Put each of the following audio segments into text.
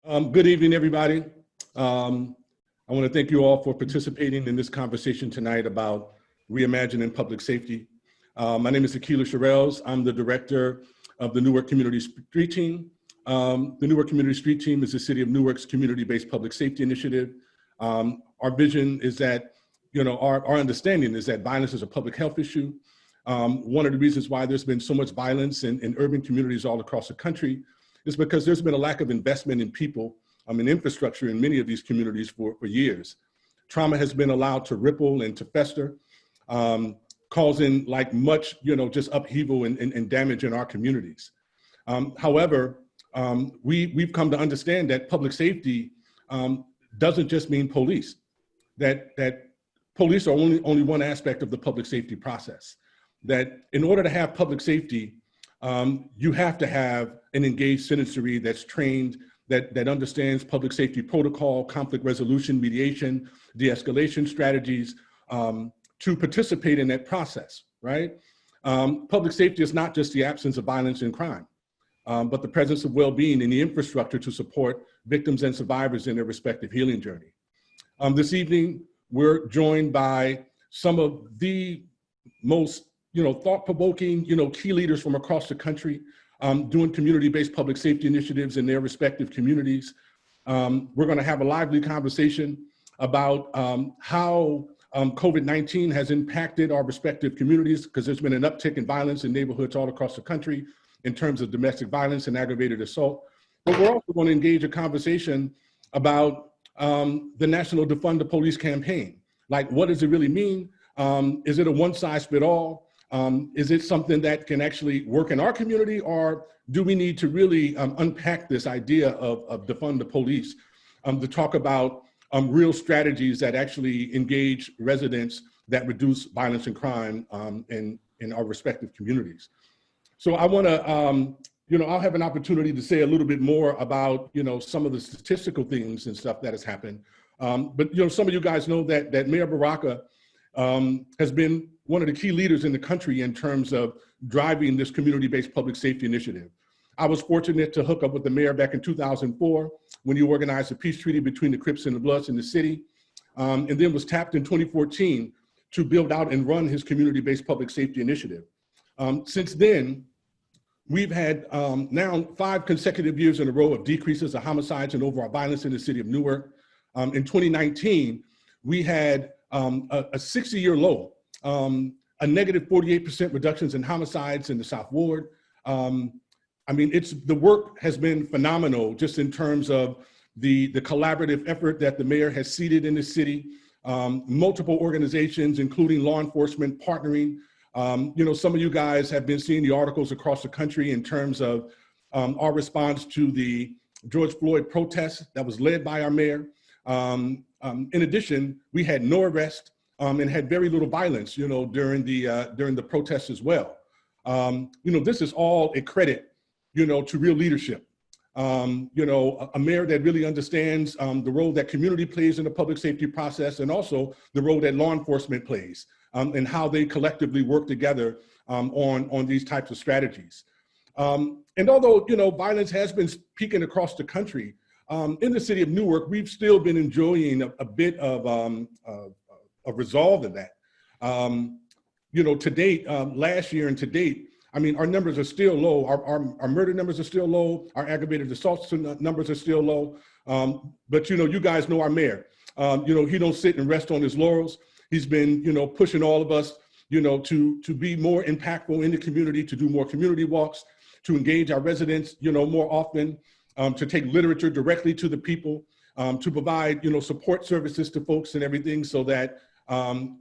Good evening, everybody. I want to thank you all for participating in this conversation tonight about reimagining public safety. My name is Keesha Eure. I'm the director of the Newark Community Street Team. The Newark Community Street Team is the City of Newark's community-based public safety initiative. Our vision is that, our understanding is that violence is a public health issue. One of the reasons why there's been so much violence in urban communities all across the country is because there's been a lack of investment in people, in infrastructure in many of these communities for years. Trauma has been allowed to ripple and to fester, causing much, just upheaval and damage in our communities. However, we've come to understand that public safety doesn't just mean police, that police are only one aspect of the public safety process. That in order to have public safety, you have to have an engaged citizenry that's trained, that understands public safety protocol, conflict resolution, mediation, de-escalation strategies, to participate in that process, right? Public safety is not just the absence of violence and crime, but the presence of well-being and the infrastructure to support victims and survivors in their respective healing journey. This evening, we're joined by some of the most thought-provoking, key leaders from across the country doing community-based public safety initiatives in their respective communities. We're going to have a lively conversation about how COVID-19 has impacted our respective communities, because there's been an uptick in violence in neighborhoods all across the country in terms of domestic violence and aggravated assault. But we're also going to engage a conversation about the National Defund the Police campaign. Like, what does it really mean? Is it a one-size-fits-all? Is it something that can actually work in our community, or do we need to really unpack this idea of defund the police to talk about real strategies that actually engage residents that reduce violence and crime in our respective communities? So I want to, I'll have an opportunity to say a little bit more about, some of the statistical things and stuff that has happened. But, some of you guys know that Mayor Baraka has been one of the key leaders in the country in terms of driving this community-based public safety initiative. I was fortunate to hook up with the mayor back in 2004 when he organized a peace treaty between the Crips and the Bloods in the city, and then was tapped in 2014 to build out and run his community-based public safety initiative. Since then, we've had now 5 consecutive years in a row of decreases of homicides and overall violence in the city of Newark. In 2019, we had a 60-year low, a negative 48% reductions in homicides in the South Ward. The work has been phenomenal just in terms of the collaborative effort that the mayor has seeded in the city. Multiple organizations, including law enforcement, partnering. Some of you guys have been seeing the articles across the country in terms of our response to the George Floyd protest that was led by our mayor. In addition, we had no arrest and had very little violence, during the protests as well. This is all a credit, to real leadership. A mayor that really understands the role that community plays in the public safety process, and also the role that law enforcement plays, and how they collectively work together on these types of strategies. And although, violence has been peaking across the country, in the city of Newark, we've still been enjoying a bit of resolve in that. To date, last year and to date, our numbers are still low. Our murder numbers are still low. Our aggravated assault numbers are still low. But you guys know our mayor. He don't sit and rest on his laurels. He's been, pushing all of us, to be more impactful in the community, to do more community walks, to engage our residents, more often, to take literature directly to the people, to provide, support services to folks and everything, so that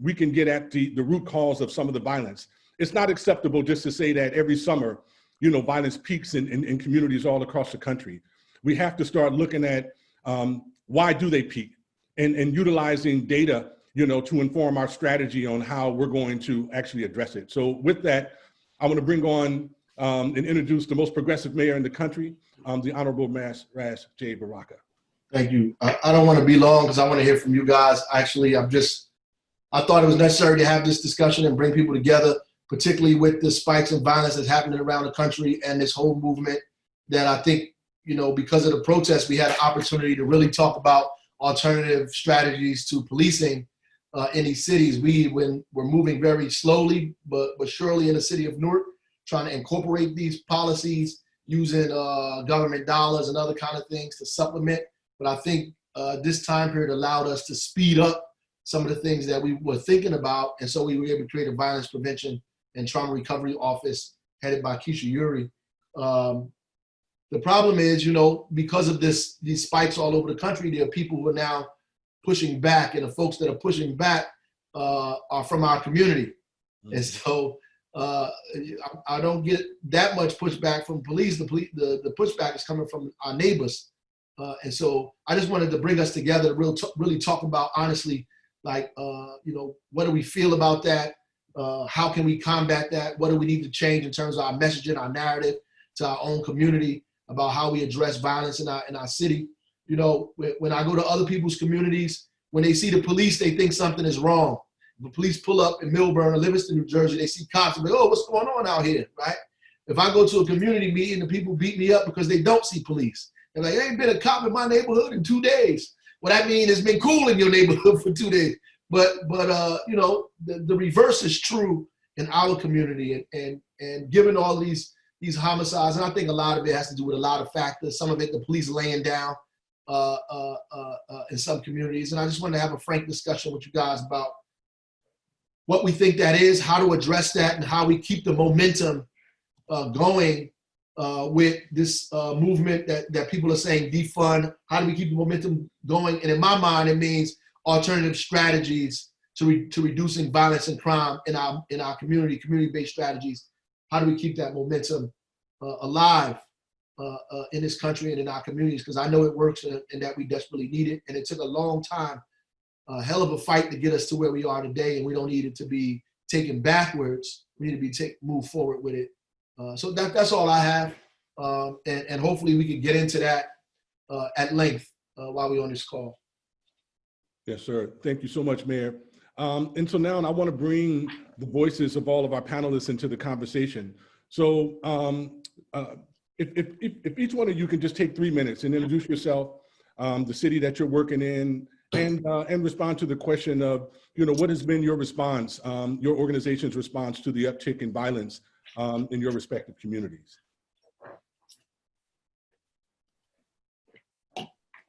we can get at the root cause of some of the violence. It's not acceptable just to say that every summer, violence peaks in communities all across the country. We have to start looking at why do they peak, and utilizing data, to inform our strategy on how we're going to actually address it. So with that, I want to bring on and introduce the most progressive mayor in the country, the Honorable Ras J. Baraka. Thank you. I don't want to be long because I want to hear from you guys. Actually, I thought it was necessary to have this discussion and bring people together, particularly with the spikes in violence that's happening around the country and this whole movement that I think, because of the protests, we had an opportunity to really talk about alternative strategies to policing in these cities. We're moving very slowly, but surely in the city of Newark, trying to incorporate these policies using government dollars and other kind of things to supplement. But I think this time period allowed us to speed up some of the things that we were thinking about. And so we were able to create a violence prevention and trauma recovery office headed by Keesha Eure. The problem is, because of these spikes all over the country, there are people who are now pushing back, and the folks that are pushing back are from our community. Mm-hmm. And so I don't get that much pushback from police. The pushback is coming from our neighbors. And so I just wanted to bring us together to really talk about honestly, what do we feel about that? How can we combat that? What do we need to change in terms of our messaging, our narrative to our own community about how we address violence in our city? When I go to other people's communities, when they see the police, they think something is wrong. If the police pull up in Millburn or Livingston, New Jersey, they see cops and be like, oh, what's going on out here, right? If I go to a community meeting and people beat me up because they don't see police, they're like, there ain't been a cop in my neighborhood in 2 days. What I mean, it's been cool in your neighborhood for 2 days. But the reverse is true in our community, and given all these homicides, and I think a lot of it has to do with a lot of factors. Some of it, the police laying down in some communities, and I just wanted to have a frank discussion with you guys about what we think that is, how to address that, and how we keep the momentum going with this movement that people are saying defund. How do we keep the momentum going? And in my mind, it means alternative strategies to reducing violence and crime in our community-based strategies. How do we keep that momentum alive in this country and in our communities? Because I know it works and that we desperately need it. And it took a long time, a hell of a fight to get us to where we are today. And we don't need it to be taken backwards. We need to be move forward with it. So that's all I have. And hopefully we can get into that at length while we're on this call. Yes, sir. Thank you so much, Mayor. And so now I want to bring the voices of all of our panelists into the conversation. So if each one of you can just take 3 minutes and introduce yourself, the city that you're working in, and respond to the question of, what has been your response, your organization's response to the uptick in violence in your respective communities.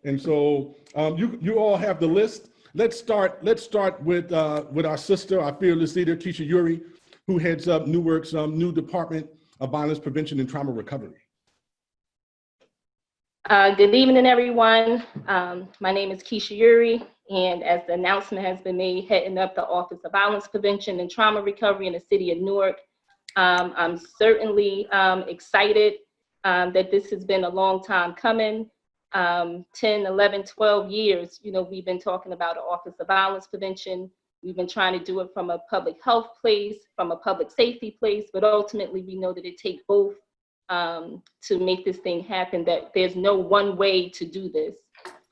And so you all have the list. Let's start with our sister, our fearless leader, Keesha Eure, who heads up Newark's new Department of Violence Prevention and Trauma Recovery. Good evening, everyone. My name is Keesha Eure, and as the announcement has been made, heading up the Office of Violence Prevention and Trauma Recovery in the city of Newark. I'm certainly excited that this has been a long time coming. 10, 11, 12 years, we've been talking about the Office of Violence Prevention. We've been trying to do it from a public health place, from a public safety place, but ultimately we know that it takes both to make this thing happen, that there's no one way to do this.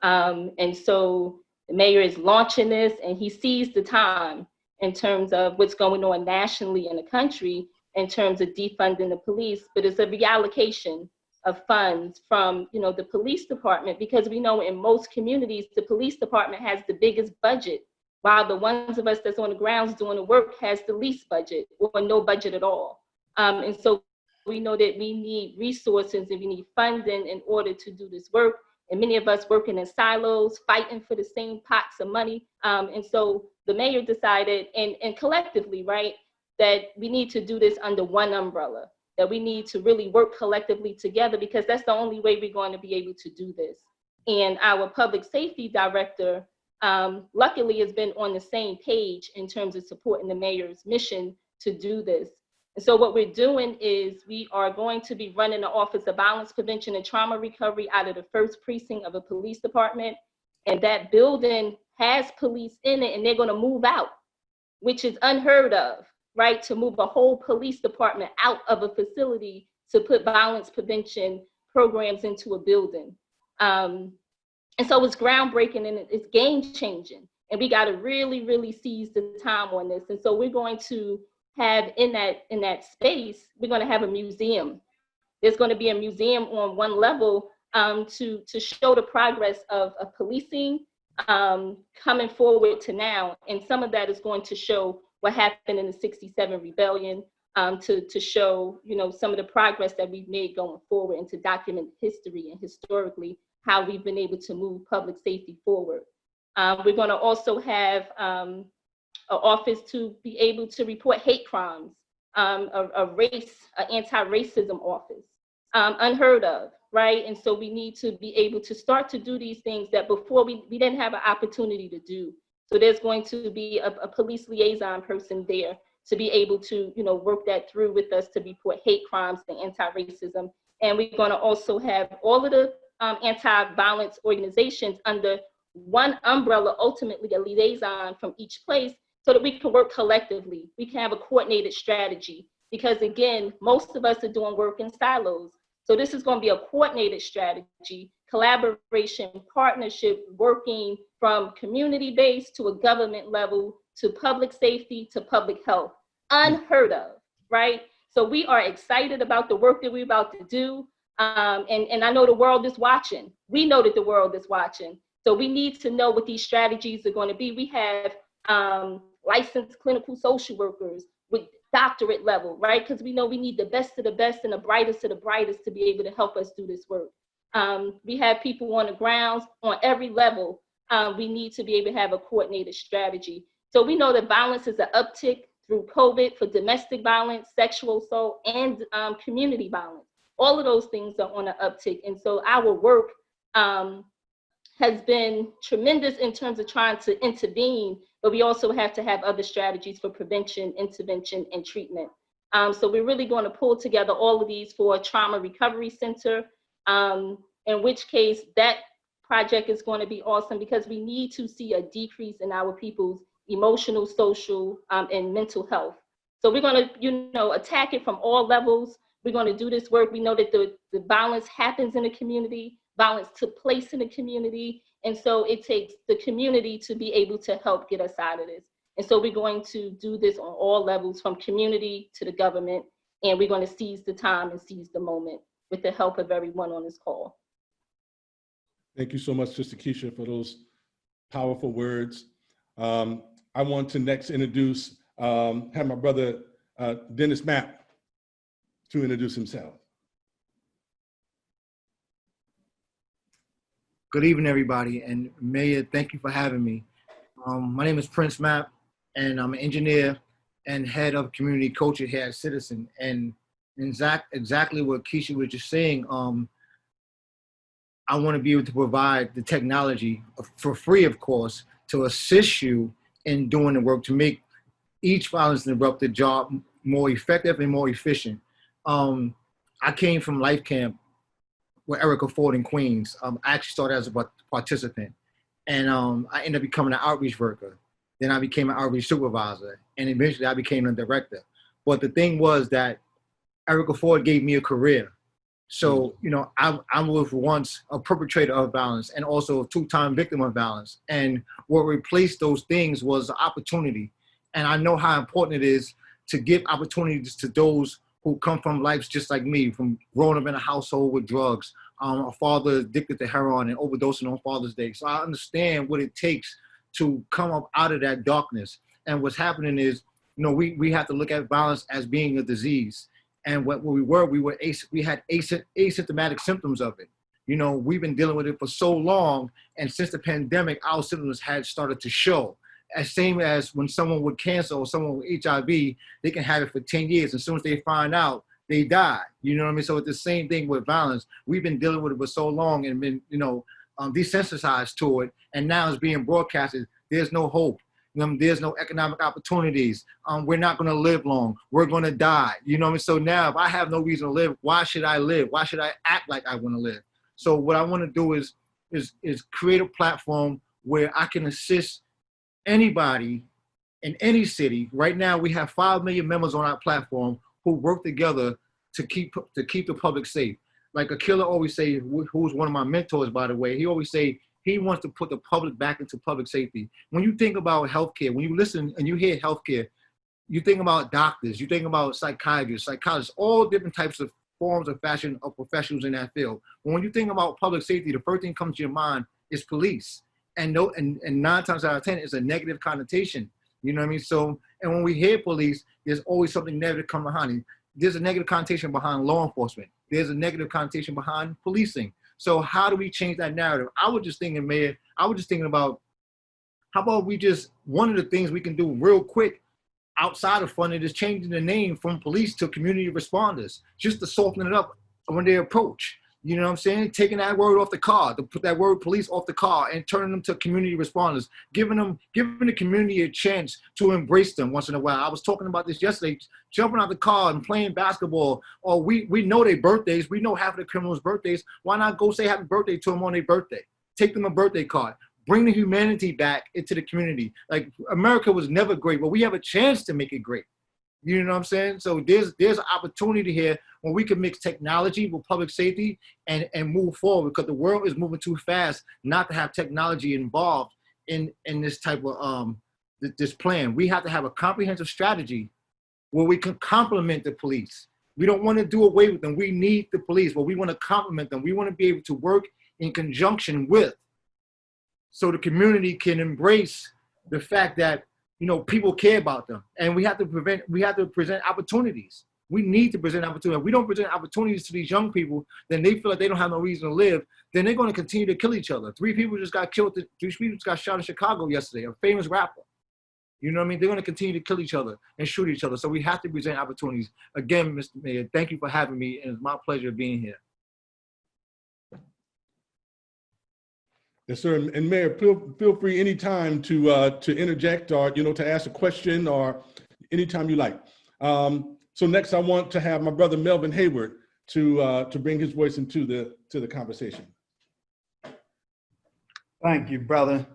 And so the mayor is launching this, and he sees the time in terms of what's going on nationally in the country in terms of defunding the police, but it's a reallocation of funds from, the police department, because we know in most communities, the police department has the biggest budget, while the ones of us that's on the grounds doing the work has the least budget or no budget at all. And so we know that we need resources and we need funding in order to do this work. And many of us working in silos, fighting for the same pots of money. And so the mayor decided, and collectively, right, that we need to do this under one umbrella, that we need to really work collectively together, because that's the only way we're going to be able to do this. And our public safety director, luckily, has been on the same page in terms of supporting the mayor's mission to do this. And so what we're doing is we are going to be running the Office of Violence Prevention and Trauma Recovery out of the first precinct of a police department. And that building has police in it, and they're going to move out, which is unheard of, right? To move a whole police department out of a facility to put violence prevention programs into a building. And so it's groundbreaking and it's game changing. And we got to really, really seize the time on this. And so we're going to have in that space, we're going to have a museum. There's going to be a museum on one level to show the progress of policing coming forward to now. And some of that is going to show what happened in the 67 rebellion, to show, some of the progress that we've made going forward, and to document history and historically how we've been able to move public safety forward. We're going to also have an office to be able to report hate crimes, an anti-racism office, unheard of, right? And so we need to be able to start to do these things that before we didn't have an opportunity to do. So there's going to be a police liaison person there to be able to, work that through with us to report hate crimes and anti-racism. And we're going to also have all of the anti-violence organizations under one umbrella, ultimately a liaison from each place, so that we can work collectively. We can have a coordinated strategy, because again, most of us are doing work in silos. So this is going to be a coordinated strategy, collaboration, partnership, working from community-based to a government level, to public safety, to public health. Unheard of, right? So we are excited about the work that we're about to do. And I know the world is watching. We know that the world is watching. So we need to know what these strategies are going to be. We have licensed clinical social workers with doctorate level, right? Because we know we need the best of the best and the brightest of the brightest to be able to help us do this work. We have people on the grounds on every level. We need to be able to have a coordinated strategy. So we know that violence is an uptick through COVID for domestic violence, sexual assault, and community violence. All of those things are on an uptick. And so our work has been tremendous in terms of trying to intervene, but we also have to have other strategies for prevention, intervention, and treatment. So we're really going to pull together all of these for a trauma recovery center, in which case that project is going to be awesome, because we need to see a decrease in our people's emotional, social, and mental health. So we're going to, attack it from all levels. We're going to do this work. We know that the violence happens in the community. Violence took place in the community. And so it takes the community to be able to help get us out of this. And so we're going to do this on all levels, from community to the government. And we're going to seize the time and seize the moment with the help of everyone on this call. Thank you so much, Sister Keesha, for those powerful words. I want to next introduce, have my brother, Dennis Mapp, to introduce himself. Good evening, everybody, and Mayor, thank you for having me. My name is Prince Mapp, and I'm an engineer and head of community culture here at Citizen. And exactly what Keesha was just saying, I want to be able to provide the technology for free, of course, to assist you in doing the work to make each violence interrupted job more effective and more efficient. I came from Life Camp with Erica Ford in Queens. I actually started as a participant, and I ended up becoming an outreach worker. Then I became an outreach supervisor, and eventually I became a director. But the thing was that Erica Ford gave me a career. So, I was once a perpetrator of violence and also a two-time victim of violence. And what replaced those things was opportunity. And I know how important it is to give opportunities to those who come from lives just like me, from growing up in a household with drugs, a father addicted to heroin and overdosing on Father's Day. So I understand what it takes to come up out of that darkness. And what's happening is, we have to look at violence as being a disease. And what we had asymptomatic symptoms of it. We've been dealing with it for so long, and since the pandemic, our symptoms had started to show. As same as when someone with cancer or someone with HIV, they can have it for 10 years. As soon as they find out, they die. You know what I mean? So it's the same thing with violence. We've been dealing with it for so long and been, desensitized to it. And now it's being broadcasted. There's no hope. There's no economic opportunities. We're not going to live long. We're going to die. You know what I mean? So now if I have no reason to live, why should I live? Why should I act like I want to live? So what I want to do is create a platform where I can assist anybody in any city. Right now, we have 5 million members on our platform who work together to keep the public safe. Like Akila always say, who's one of my mentors, by the way, he always say he wants to put the public back into public safety. When you think about healthcare, when you listen and you hear healthcare, you think about doctors, you think about psychiatrists, all different types of forms of fashion of professionals in that field. When you think about public safety, the first thing that comes to your mind is police. And 9 times out of 10, it's a negative connotation. You know what I mean? So, and when we hear police, there's always something negative come behind it. There's a negative connotation behind law enforcement. There's a negative connotation behind policing. So how do we change that narrative? I was just thinking, Mayor, about, how about we just, one of the things we can do real quick outside of funding is changing the name from police to community responders, just to soften it up when they approach. You know what I'm saying? Taking that word off the car, to put that word police off the car and turning them to community responders, giving the community a chance to embrace them once in a while. I was talking about this yesterday, jumping out the car and playing basketball. Or we know their birthdays. We know half of the criminals' birthdays. Why not go say happy birthday to them on their birthday? Take them a birthday card. Bring the humanity back into the community. Like, America was never great, but we have a chance to make it great. You know what I'm saying? So there's an opportunity here when we can mix technology with public safety and move forward, because the world is moving too fast not to have technology involved in this type of this plan. We have to have a comprehensive strategy where we can complement the police. We don't want to do away with them. We need the police, but we want to complement them. We want to be able to work in conjunction with, so the community can embrace the fact that, you know, people care about them, and we have to present opportunities. We need to present opportunities. If we don't present opportunities to these young people, then they feel like they don't have no reason to live. Then they're going to continue to kill each other. 3 people just got killed. 3 people just got shot in Chicago yesterday. A famous rapper. You know what I mean? They're going to continue to kill each other and shoot each other. So we have to present opportunities. Again, Mr. Mayor, thank you for having me, and it's my pleasure being here. Yes, sir. And Mayor, feel free anytime to interject, or, you know, to ask a question, or anytime you like. So next, I want to have my brother Melvyn Hayward to bring his voice into the conversation. Thank you, brother.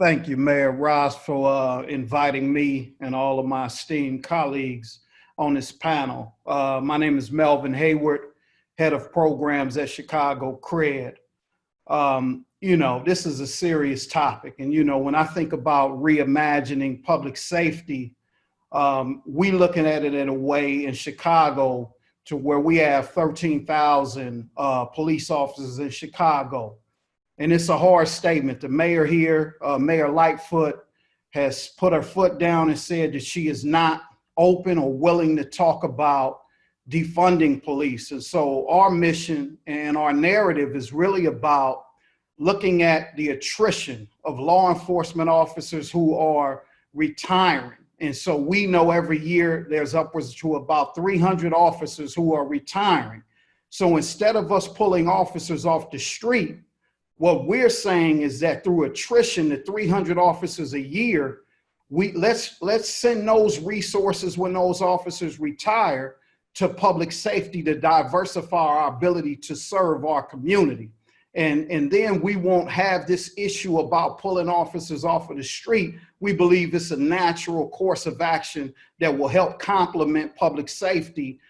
Thank you, Mayor Ras, for inviting me and all of my esteemed colleagues on this panel. My name is Melvyn Hayward, head of programs at Chicago CRED. You know, this is a serious topic. And, you know, when I think about reimagining public safety, we looking at it in a way in Chicago to where we have 13,000 police officers in Chicago. And it's a hard statement. The mayor here, Mayor Lightfoot, has put her foot down and said that she is not open or willing to talk about defunding police. And so our mission and our narrative is really about looking at the attrition of law enforcement officers who are retiring. And so we know every year there's upwards to about 300 officers who are retiring. So instead of us pulling officers off the street, what we're saying is that through attrition, the 300 officers a year, let's send those resources when those officers retire to public safety to diversify our ability to serve our community. And then we won't have this issue about pulling officers off of the street. We believe it's a natural course of action that will help complement public safety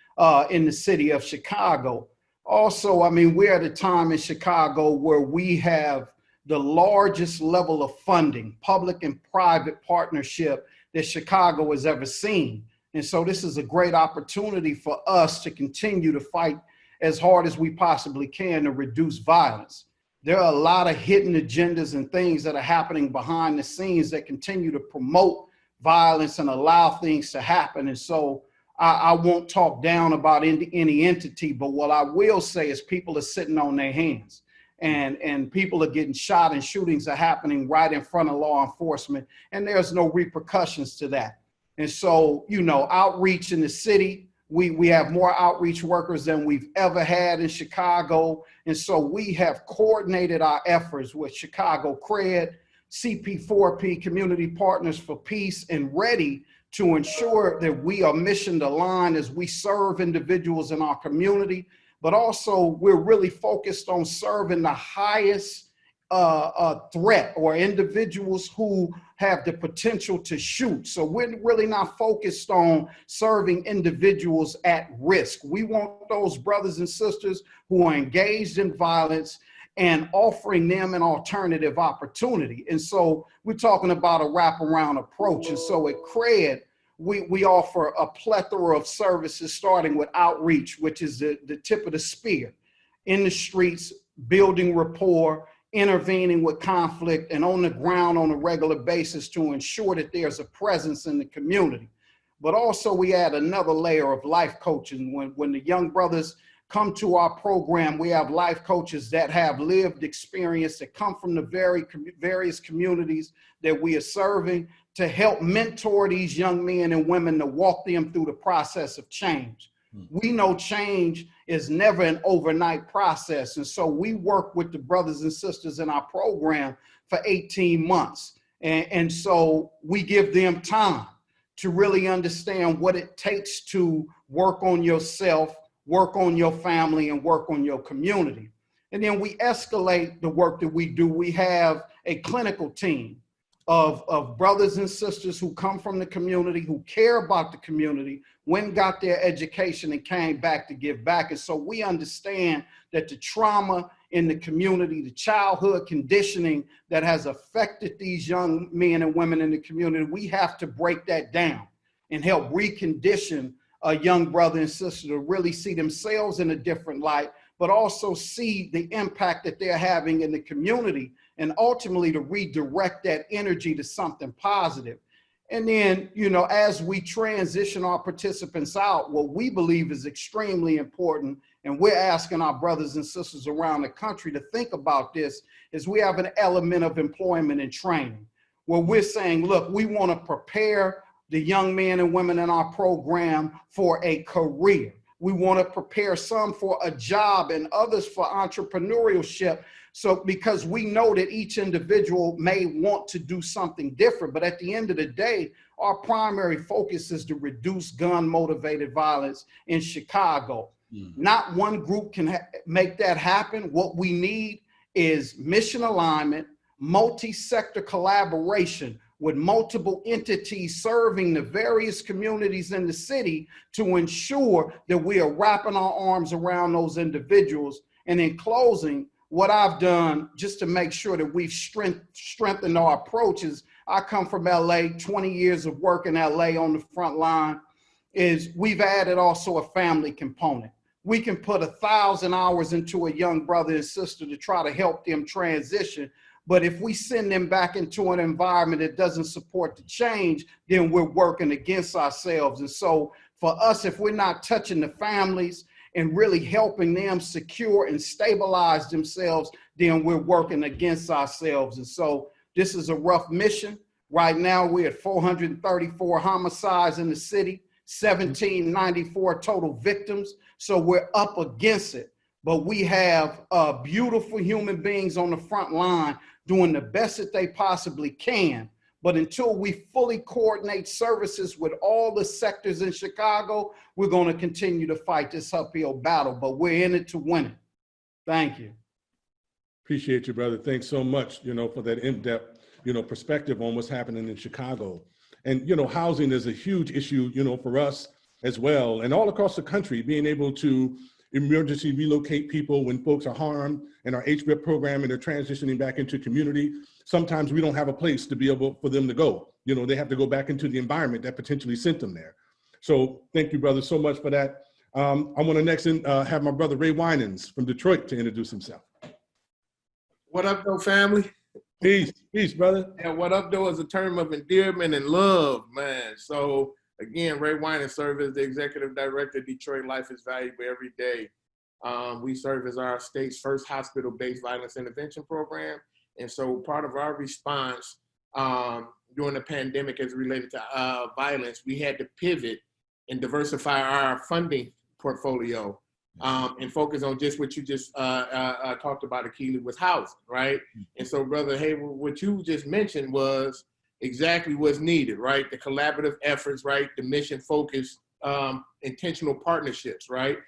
in the city of Chicago. Also, I mean, we're at a time in Chicago where we have the largest level of funding, public and private partnership, that Chicago has ever seen. And so this is a great opportunity for us to continue to fight as hard as we possibly can to reduce violence. There are a lot of hidden agendas and things that are happening behind the scenes that continue to promote violence and allow things to happen. And so I won't talk down about any entity, but what I will say is people are sitting on their hands, and people are getting shot, and shootings are happening right in front of law enforcement, and there's no repercussions to that. And so, you know, outreach in the city, we have more outreach workers than we've ever had in Chicago. And so we have coordinated our efforts with Chicago CRED, CP4P, Community Partners for Peace, and Ready to ensure that we are mission aligned as we serve individuals in our community, but also we're really focused on serving the highest threat, or individuals who have the potential to shoot. So we're really not focused on serving individuals at risk. We want those brothers and sisters who are engaged in violence and offering them an alternative opportunity. And so we're talking about a wraparound approach. And so at CRED, we offer a plethora of services, starting with outreach, which is the tip of the spear, in the streets, building rapport, intervening with conflict, and on the ground on a regular basis to ensure that there's a presence in the community. But also we add another layer of life coaching. When the young brothers come to our program, we have life coaches that have lived experience, that come from the various communities that we are serving, to help mentor these young men and women, to walk them through the process of change. We know change is never an overnight process. And so we work with the brothers and sisters in our program for 18 months. And so we give them time to really understand what it takes to work on yourself, work on your family, and work on your community. And then we escalate the work that we do. We have a clinical team of brothers and sisters who come from the community, who care about the community, went, got their education, and came back to give back. And so we understand that the trauma in the community, the childhood conditioning that has affected these young men and women in the community, we have to break that down and help recondition a young brother and sister to really see themselves in a different light, but also see the impact that they're having in the community, and ultimately to redirect that energy to something positive. And then, you know, as we transition our participants out, what we believe is extremely important, and we're asking our brothers and sisters around the country to think about this, is we have an element of employment and training, where we're saying, look, we want to prepare the young men and women in our program for a career. We want to prepare some for a job and others for entrepreneurship. So because we know that each individual may want to do something different, but at the end of the day, our primary focus is to reduce gun-motivated violence in Chicago. Not one group can make that happen. What we need is mission alignment, multi-sector collaboration with multiple entities serving the various communities in the city to ensure that we are wrapping our arms around those individuals. And in closing, what I've done just to make sure that we've strengthened our approaches, I come from LA, 20 years of work in LA on the front line, is we've added also a family component. We can put 1,000 hours into a young brother and sister to try to help them transition. But if we send them back into an environment that doesn't support the change, then we're working against ourselves. And so for us, if we're not touching the families and really helping them secure and stabilize themselves, then we're working against ourselves. And so this is a rough mission. Right now, we're at 434 homicides in the city, 1,794 total victims. So we're up against it. But we have beautiful human beings on the front line doing the best that they possibly can. But until we fully coordinate services with all the sectors in Chicago, we're going to continue to fight this uphill battle, but we're in it to win it. Thank you. Appreciate you, brother. Thanks so much, you know, for that in-depth, you know, perspective on what's happening in Chicago. And, you know, housing is a huge issue, you know, for us as well, and all across the country, being able to emergency relocate people when folks are harmed in our HBIP program and they're transitioning back into community. Sometimes we don't have a place to be able for them to go. You know, they have to go back into the environment that potentially sent them there. So thank you, brother, so much for that. I want to next have my brother Ray Winans from Detroit to introduce himself. What up, though, family? Peace, peace, brother. Yeah, what up, though, is a term of endearment and love, man. So again, Ray Winans serves as the executive director of Detroit Life is Valuable Every Day. We serve as our state's first hospital-based violence intervention program. And so part of our response during the pandemic as related to violence, we had to pivot and diversify our funding portfolio and focus on just what you just talked about, Akili, was housing, right? And so, Brother Hayward, what you just mentioned was exactly what's needed, right? The collaborative efforts, right? The mission-focused, intentional partnerships, right?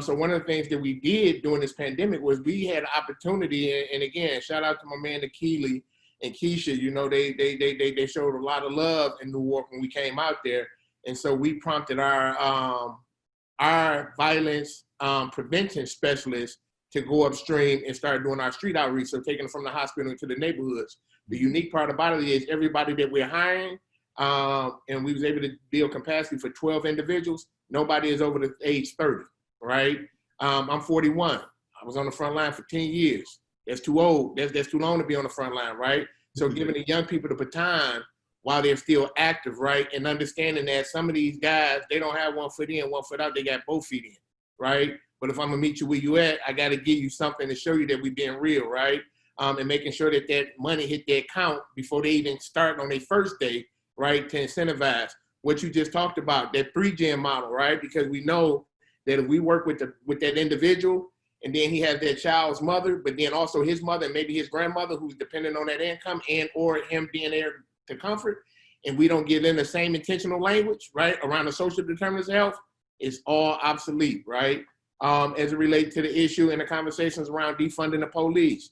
So one of the things that we did during this pandemic was we had an opportunity, and again, shout out to my man Akili and Keesha. You know, they showed a lot of love in Newark when we came out there, and so we prompted our violence prevention specialists to go upstream and start doing our street outreach, so taking it from the hospital into the neighborhoods. The unique part about it is everybody that we're hiring and we was able to build capacity for 12 individuals. Nobody is over the age 30, right? I'm 41. I was on the front line for 10 years. That's too old. That's too long to be on the front line, right? So giving the young people the baton while they're still active, right? And understanding that some of these guys, they don't have 1 foot in, 1 foot out. They got both feet in, right? But if I'm gonna meet you where you at, I gotta give you something to show you that we being real, right? And making sure that that money hit their account before they even start on their first day, right? To incentivize what you just talked about, that 3-gen model, right? Because we know that if we work with that individual, and then he has that child's mother, but then also his mother and maybe his grandmother who's dependent on that income and or him being there to comfort, and we don't get in the same intentional language, right, around the social determinants of health, it's all obsolete, right? As it relates to the issue and the conversations around defunding the police.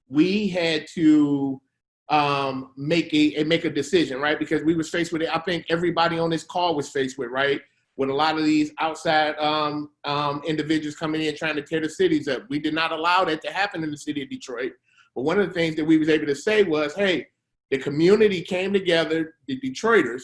We had to make a decision, right? Because we was faced with it. I think everybody on this call was faced with, right? With a lot of these outside individuals coming in trying to tear the cities up. We did not allow that to happen in the city of Detroit. But one of the things that we was able to say was, hey, the community came together, the Detroiters,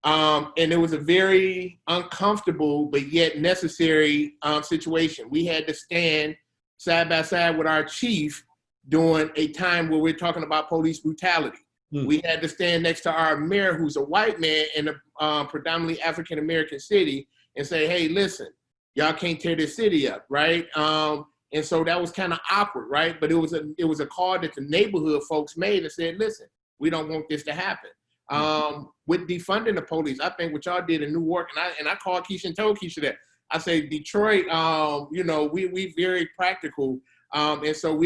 and it was a very uncomfortable but yet necessary situation. We had to stand side by side with our chief during a time where we're talking about police brutality. We had to stand next to our mayor, who's a white man in a predominantly African-American city, and say, hey, listen, y'all can't tear this city up, right? And so that was kind of awkward, right? But it was a call that the neighborhood folks made and said, listen, we don't want this to happen. With defunding the police, I think what y'all did in Newark, and I called Keesha and told Keesha that, I say, Detroit, we very practical. And so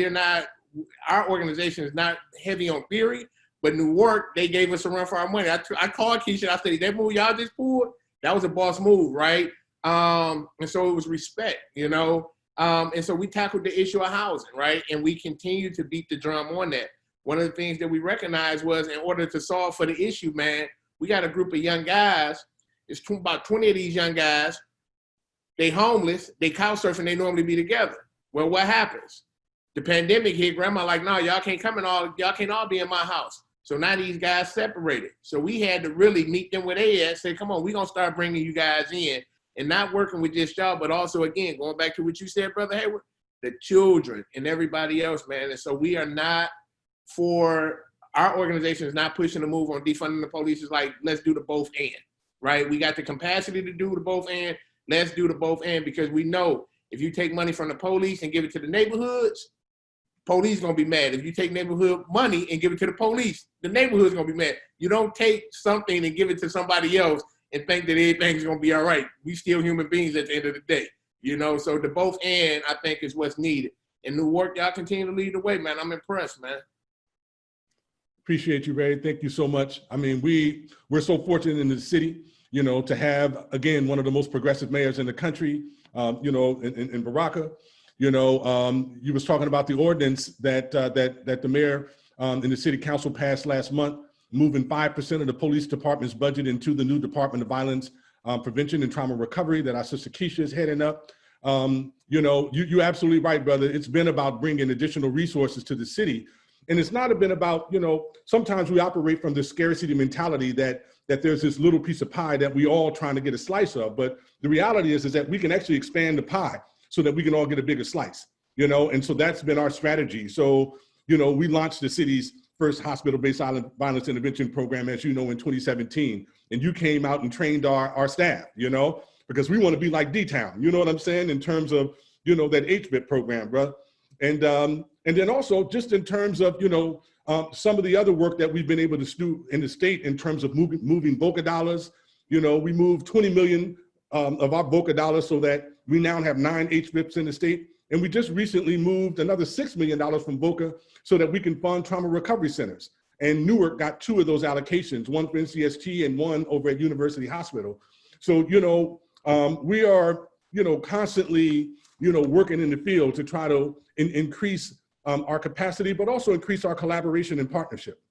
our organization is not heavy on theory, but Newark, they gave us a run for our money. I called Keesha, I said, that move y'all just pulled, that was a boss move, right? And so it was respect, and so we tackled the issue of housing, right? And we continue to beat the drum on that. One of the things that we recognized was, in order to solve for the issue, man, we got a group of young guys, it's about 20 of these young guys, they homeless, they couch surfing, they normally be together. Well, what happens? The pandemic hit, grandma like, no, y'all can't all be in my house. So now these guys separated. So we had to really meet them where they at, say, come on, we're going to start bringing you guys in, and not working with just y'all, but also, again, going back to what you said, Brother Hayward, the children and everybody else, man. And so we are not our organization is not pushing the move on defunding the police. It's like, let's do the both and, right? We got the capacity to do the both and, let's do the both and, because we know if you take money from the police and give it to the neighborhoods, police gonna be mad. If you take neighborhood money and give it to the police, the neighborhood's gonna be mad. You don't take something and give it to somebody else and think that everything's gonna be all right. We still human beings at the end of the day, So the both and, I think, is what's needed. In Newark, y'all continue to lead the way, man. I'm impressed, man. Appreciate you, Ray. Thank you so much. I mean, we're so fortunate in the city, to have, again, one of the most progressive mayors in the country, in Baraka. You was talking about the ordinance that the mayor in the city council passed last month, moving 5% of the police department's budget into the new Department of Violence Prevention and Trauma Recovery that our sister Keesha is heading up. You're absolutely right, brother. It's been about bringing additional resources to the city. And it's not been about, sometimes we operate from this scarcity mentality that there's this little piece of pie that we all trying to get a slice of. But the reality is that we can actually expand the pie so that we can all get a bigger slice, and so that's been our strategy. So, we launched the city's first hospital-based violence intervention program, as in 2017. And you came out and trained our staff, because we want to be like D-Town, you know what I'm saying, in terms of, that HBIP program, bro. And then also just in terms of, some of the other work that we've been able to do in the state in terms of moving VOCA dollars. We moved 20 million of our VOCA dollars so that we now have 9 HBIPs in the state. And we just recently moved another $6 million from VOCA so that we can fund trauma recovery centers. And Newark got 2 of those allocations, one for NCST and one over at University Hospital. So, we are, constantly, working in the field to try to increase our capacity, but also increase our collaboration and partnership.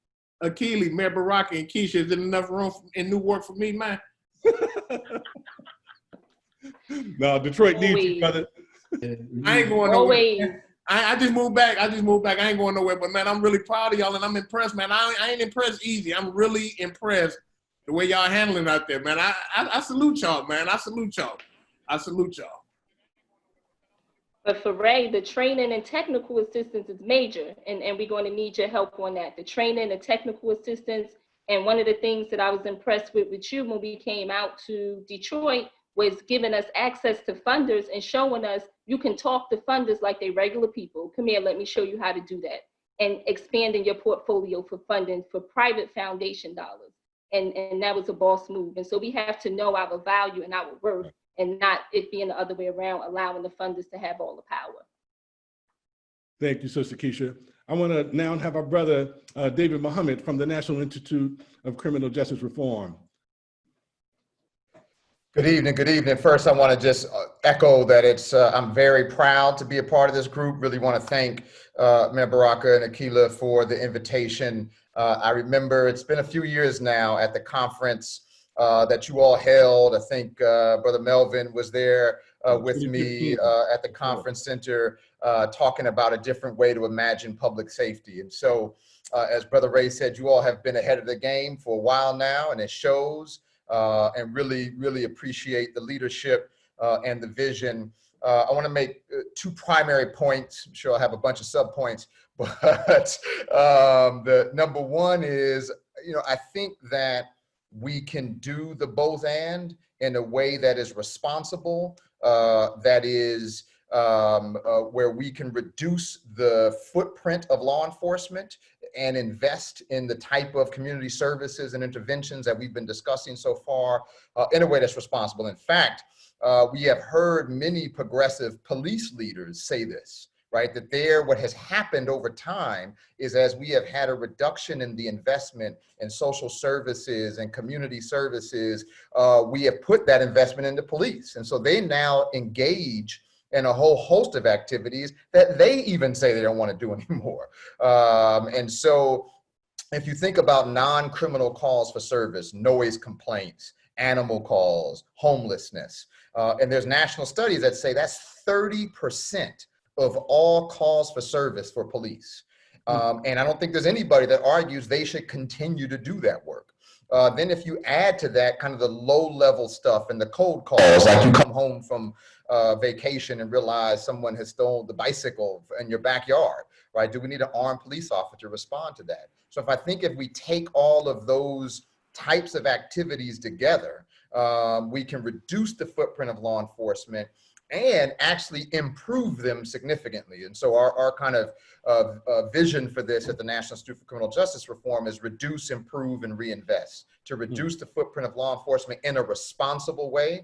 Akili, Mayor Baraka, and Keesha, is there enough room in Newark for me, man? No, Detroit needs you, brother. I ain't going Always. I just moved back. I ain't going nowhere. But, man, I'm really proud of y'all, and I'm impressed, man. I ain't impressed easy. I'm really impressed the way y'all handling out there, man. I salute y'all, man. I salute y'all. But for Ray, the training and technical assistance is major, and we're going to need your help on that. The training and technical assistance, and one of the things that I was impressed with you when we came out to Detroit was giving us access to funders and showing us you can talk to funders like they regular people. Come here, let me show you how to do that. And expanding your portfolio for funding for private foundation dollars. And that was a boss move. And so we have to know our value and our worth, and not it being the other way around, allowing the funders to have all the power. Thank you, Sister Keesha. I want to now have our brother, David Muhammad from the National Institute of Criminal Justice Reform. Good evening. Good evening. First, I want to just echo that I'm very proud to be a part of this group. Really want to thank Mayor Baraka and Akila for the invitation. I remember it's been a few years now at the conference that you all held. I think Brother Melvyn was there with me at the conference center talking about a different way to imagine public safety. And so, as Brother Ray said, you all have been ahead of the game for a while now, and it shows. And really appreciate the leadership and the vision. I want to make two primary points. I'm sure I'll have a bunch of sub-points, but the number one is, I think that we can do the both and in a way that is responsible, that is where we can reduce the footprint of law enforcement and invest in the type of community services and interventions that we've been discussing so far in a way that's responsible. In fact, we have heard many progressive police leaders say this, right? That what has happened over time is as we have had a reduction in the investment in social services and community services, we have put that investment into police. And so they now engage in a whole host of activities that they even say they don't want to do anymore. And so if you think about non-criminal calls for service, noise complaints, animal calls, homelessness, and there's national studies that say that's 30% of all calls for service for police. And I don't think there's anybody that argues they should continue to do that work. Then if you add to that kind of the low level stuff and the cold calls, like you come home from vacation and realize someone has stolen the bicycle in your backyard, right? Do we need an armed police officer to respond to that? So if we take all of those types of activities together, we can reduce the footprint of law enforcement and actually improve them significantly. And so our kind of vision for this at the National Institute for Criminal Justice Reform is reduce, improve, and reinvest, to reduce the footprint of law enforcement in a responsible way,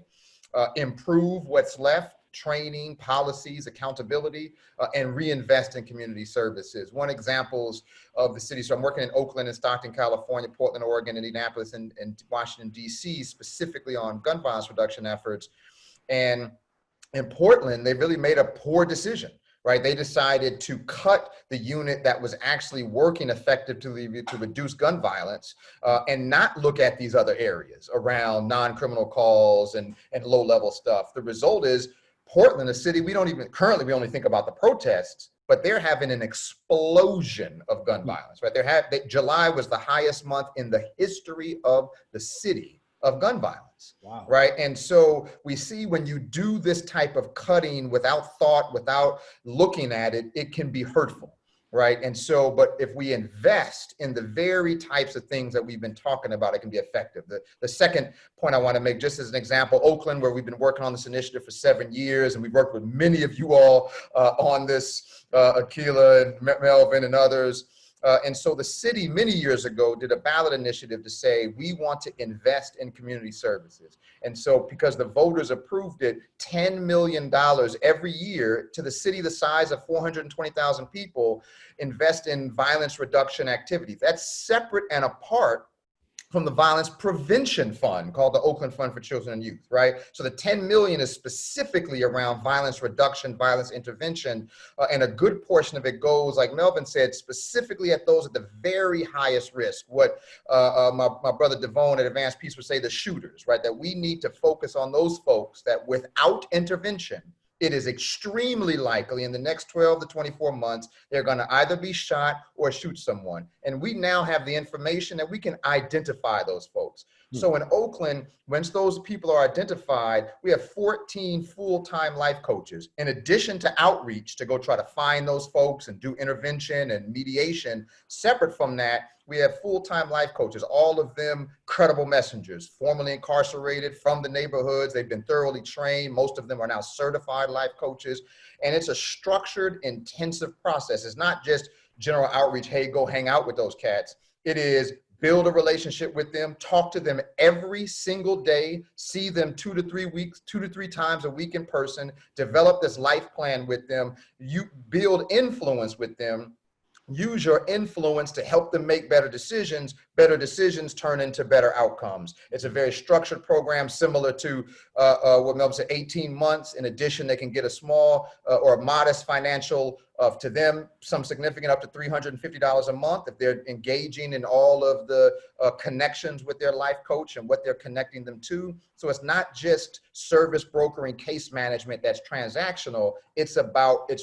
improve what's left, training, policies, accountability, and reinvest in community services. One examples of the city, so I'm working in Oakland and Stockton, California, Portland, Oregon, Indianapolis, and Washington, D.C., specifically on gun violence reduction efforts. And in Portland, they really made a poor decision, right? They decided to cut the unit that was actually working effectively to reduce gun violence and not look at these other areas around non-criminal calls and low-level stuff. The result is Portland, a city we only think about the protests, but they're having an explosion of gun violence, right? July was the highest month in the history of the city of gun violence. Wow. Right? And so we see when you do this type of cutting without thought, without looking at it, it can be hurtful, right? And so, but if we invest in the very types of things that we've been talking about, it can be effective. The second point I want to make, just as an example, Oakland, where we've been working on this initiative for 7 years, and we've worked with many of you all on this, Akila and Melvyn and others. And so the city many years ago did a ballot initiative to say, we want to invest in community services. And so because the voters approved it, $10 million every year to the city the size of 420,000 people invest in violence reduction activities. That's separate and apart from the violence prevention fund called the Oakland Fund for Children and Youth, right? So the 10 million is specifically around violence reduction, violence intervention, and a good portion of it goes, like Melvyn said, specifically at those at the very highest risk. What my brother Devon at Advanced Peace would say, the shooters, right? That we need to focus on those folks that without intervention, it is extremely likely in the next 12 to 24 months, they're going to either be shot or shoot someone. And we now have the information that we can identify those folks. So in Oakland, once those people are identified, we have 14 full-time life coaches. In addition to outreach to go try to find those folks and do intervention and mediation, separate from that, we have full-time life coaches, all of them credible messengers, formerly incarcerated from the neighborhoods. They've been thoroughly trained. Most of them are now certified life coaches. And it's a structured, intensive process. It's not just general outreach, hey, go hang out with those cats. It is build a relationship with them, talk to them every single day, see them 2 to 3 times a week in person, develop this life plan with them, you build influence with them, use your influence to help them make better decisions turn into better outcomes. It's a very structured program similar to what Melvyn said, 18 months. In addition, they can get a small or a modest financial to them, some significant up to $350 a month if they're engaging in all of the connections with their life coach and what they're connecting them to. So it's not just service brokering case management that's transactional. It's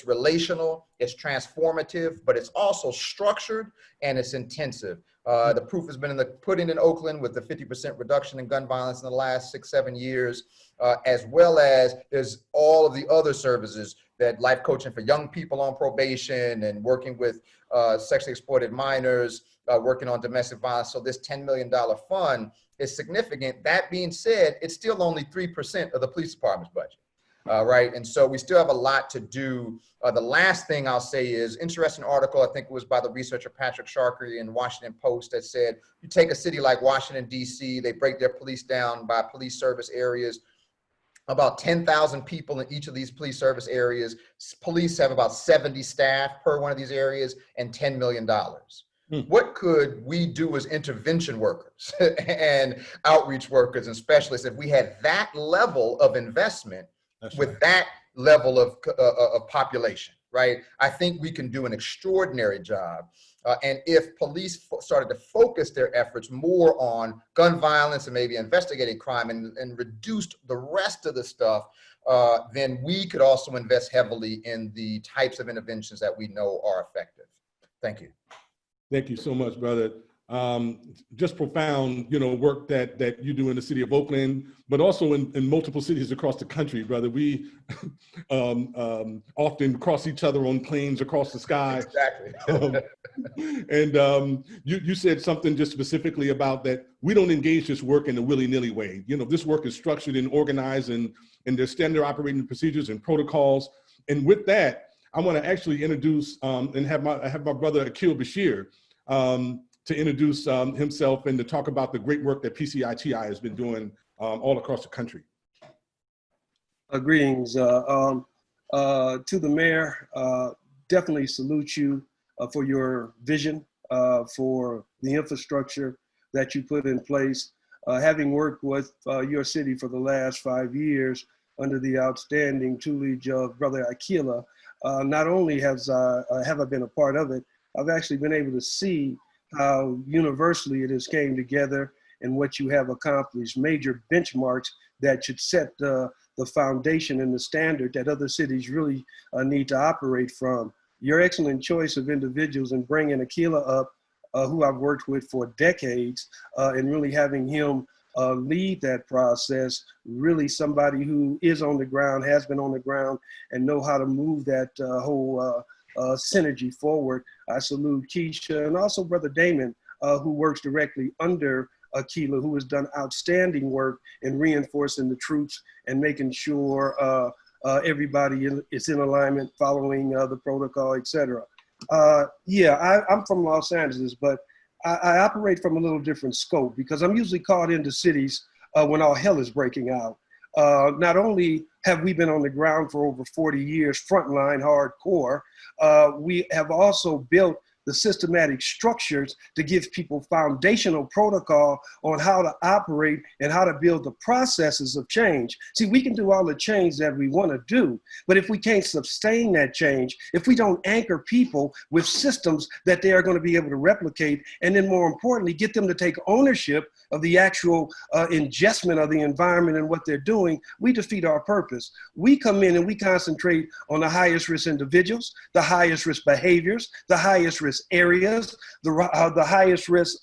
relational, it's transformative, but it's also structured and it's intensive. The proof has been in the pudding in Oakland with the 50% reduction in gun violence in the last 6-7 years, as well as there's all of the other services that life coaching for young people on probation and working with sexually exploited minors, working on domestic violence. So this $10 million fund is significant. That being said, it's still only 3% of the police department's budget. Right. And so we still have a lot to do. The last thing I'll say is interesting article, I think it was by the researcher Patrick Sharkey in Washington Post that said, you take a city like Washington, D.C., they break their police down by police service areas. About 10,000 people in each of these police service areas. Police have about 70 staff per one of these areas and $10 million. What could we do as intervention workers and outreach workers and specialists if we had that level of investment with that level of population, right? I think we can do an extraordinary job. And if police started to focus their efforts more on gun violence and maybe investigating crime and reduced the rest of the stuff, then we could also invest heavily in the types of interventions that we know are effective. Thank you. Thank you so much, brother. Just profound, work that you do in the city of Oakland, but also in multiple cities across the country, brother. We often cross each other on planes across the sky. Exactly. And you said something just specifically about that. We don't engage this work in a willy-nilly way. This work is structured and organized, and there's standard operating procedures and protocols. And with that, I want to actually introduce and have my brother Akil Bashir to introduce himself and to talk about the great work that PCITI has been doing all across the country. Greetings to the mayor. Definitely salute you for your vision, for the infrastructure that you put in place. Having worked with your city for the last 5 years under the outstanding tutelage of Brother Akila, not only have I been a part of it, I've actually been able to see how universally it has came together and what you have accomplished, major benchmarks that should set the foundation and the standard that other cities really need to operate from. Your excellent choice of individuals and bringing Akila up, who I've worked with for decades, and really having him lead that process, really somebody who is on the ground, has been on the ground, and know how to move that whole synergy forward. I salute Keesha and also Brother Damon, who works directly under Akila, who has done outstanding work in reinforcing the troops and making sure everybody is in alignment, following the protocol, etc. I'm from Los Angeles, but I operate from a little different scope because I'm usually called into cities when all hell is breaking out. Not only have we been on the ground for over 40 years, frontline, hardcore, we have also built the systematic structures to give people foundational protocol on how to operate and how to build the processes of change. See, we can do all the change that we want to do, but if we can't sustain that change, if we don't anchor people with systems that they are going to be able to replicate, and then more importantly, get them to take ownership of the actual ingestment of the environment and what they're doing, we defeat our purpose. We come in and we concentrate on the highest risk individuals, the highest risk behaviors, the highest risk areas, the highest risk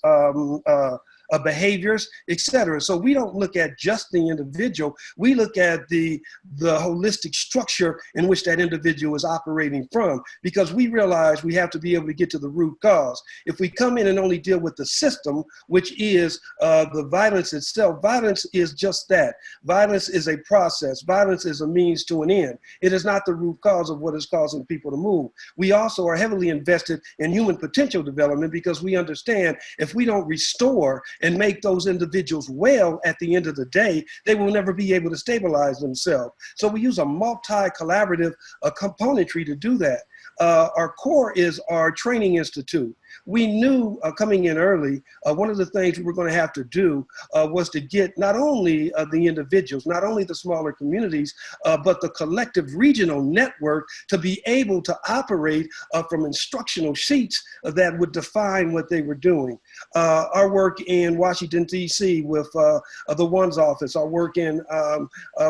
behaviors, etc. So we don't look at just the individual, we look at the holistic structure in which that individual is operating from, because we realize we have to be able to get to the root cause. If we come in and only deal with the system, which is the violence itself, violence is just that. Violence is a process. Violence is a means to an end. It is not the root cause of what is causing people to move. We also are heavily invested in human potential development because we understand if we don't restore and make those individuals well at the end of the day, they will never be able to stabilize themselves. So we use a multi-collaborative componentry to do that. Our core is our training institute. We knew coming in early, one of the things we were going to have to do was to get not only the individuals, not only the smaller communities, but the collective regional network to be able to operate from instructional sheets that would define what they were doing. Our work in Washington, D.C. with the ONE's office, our work in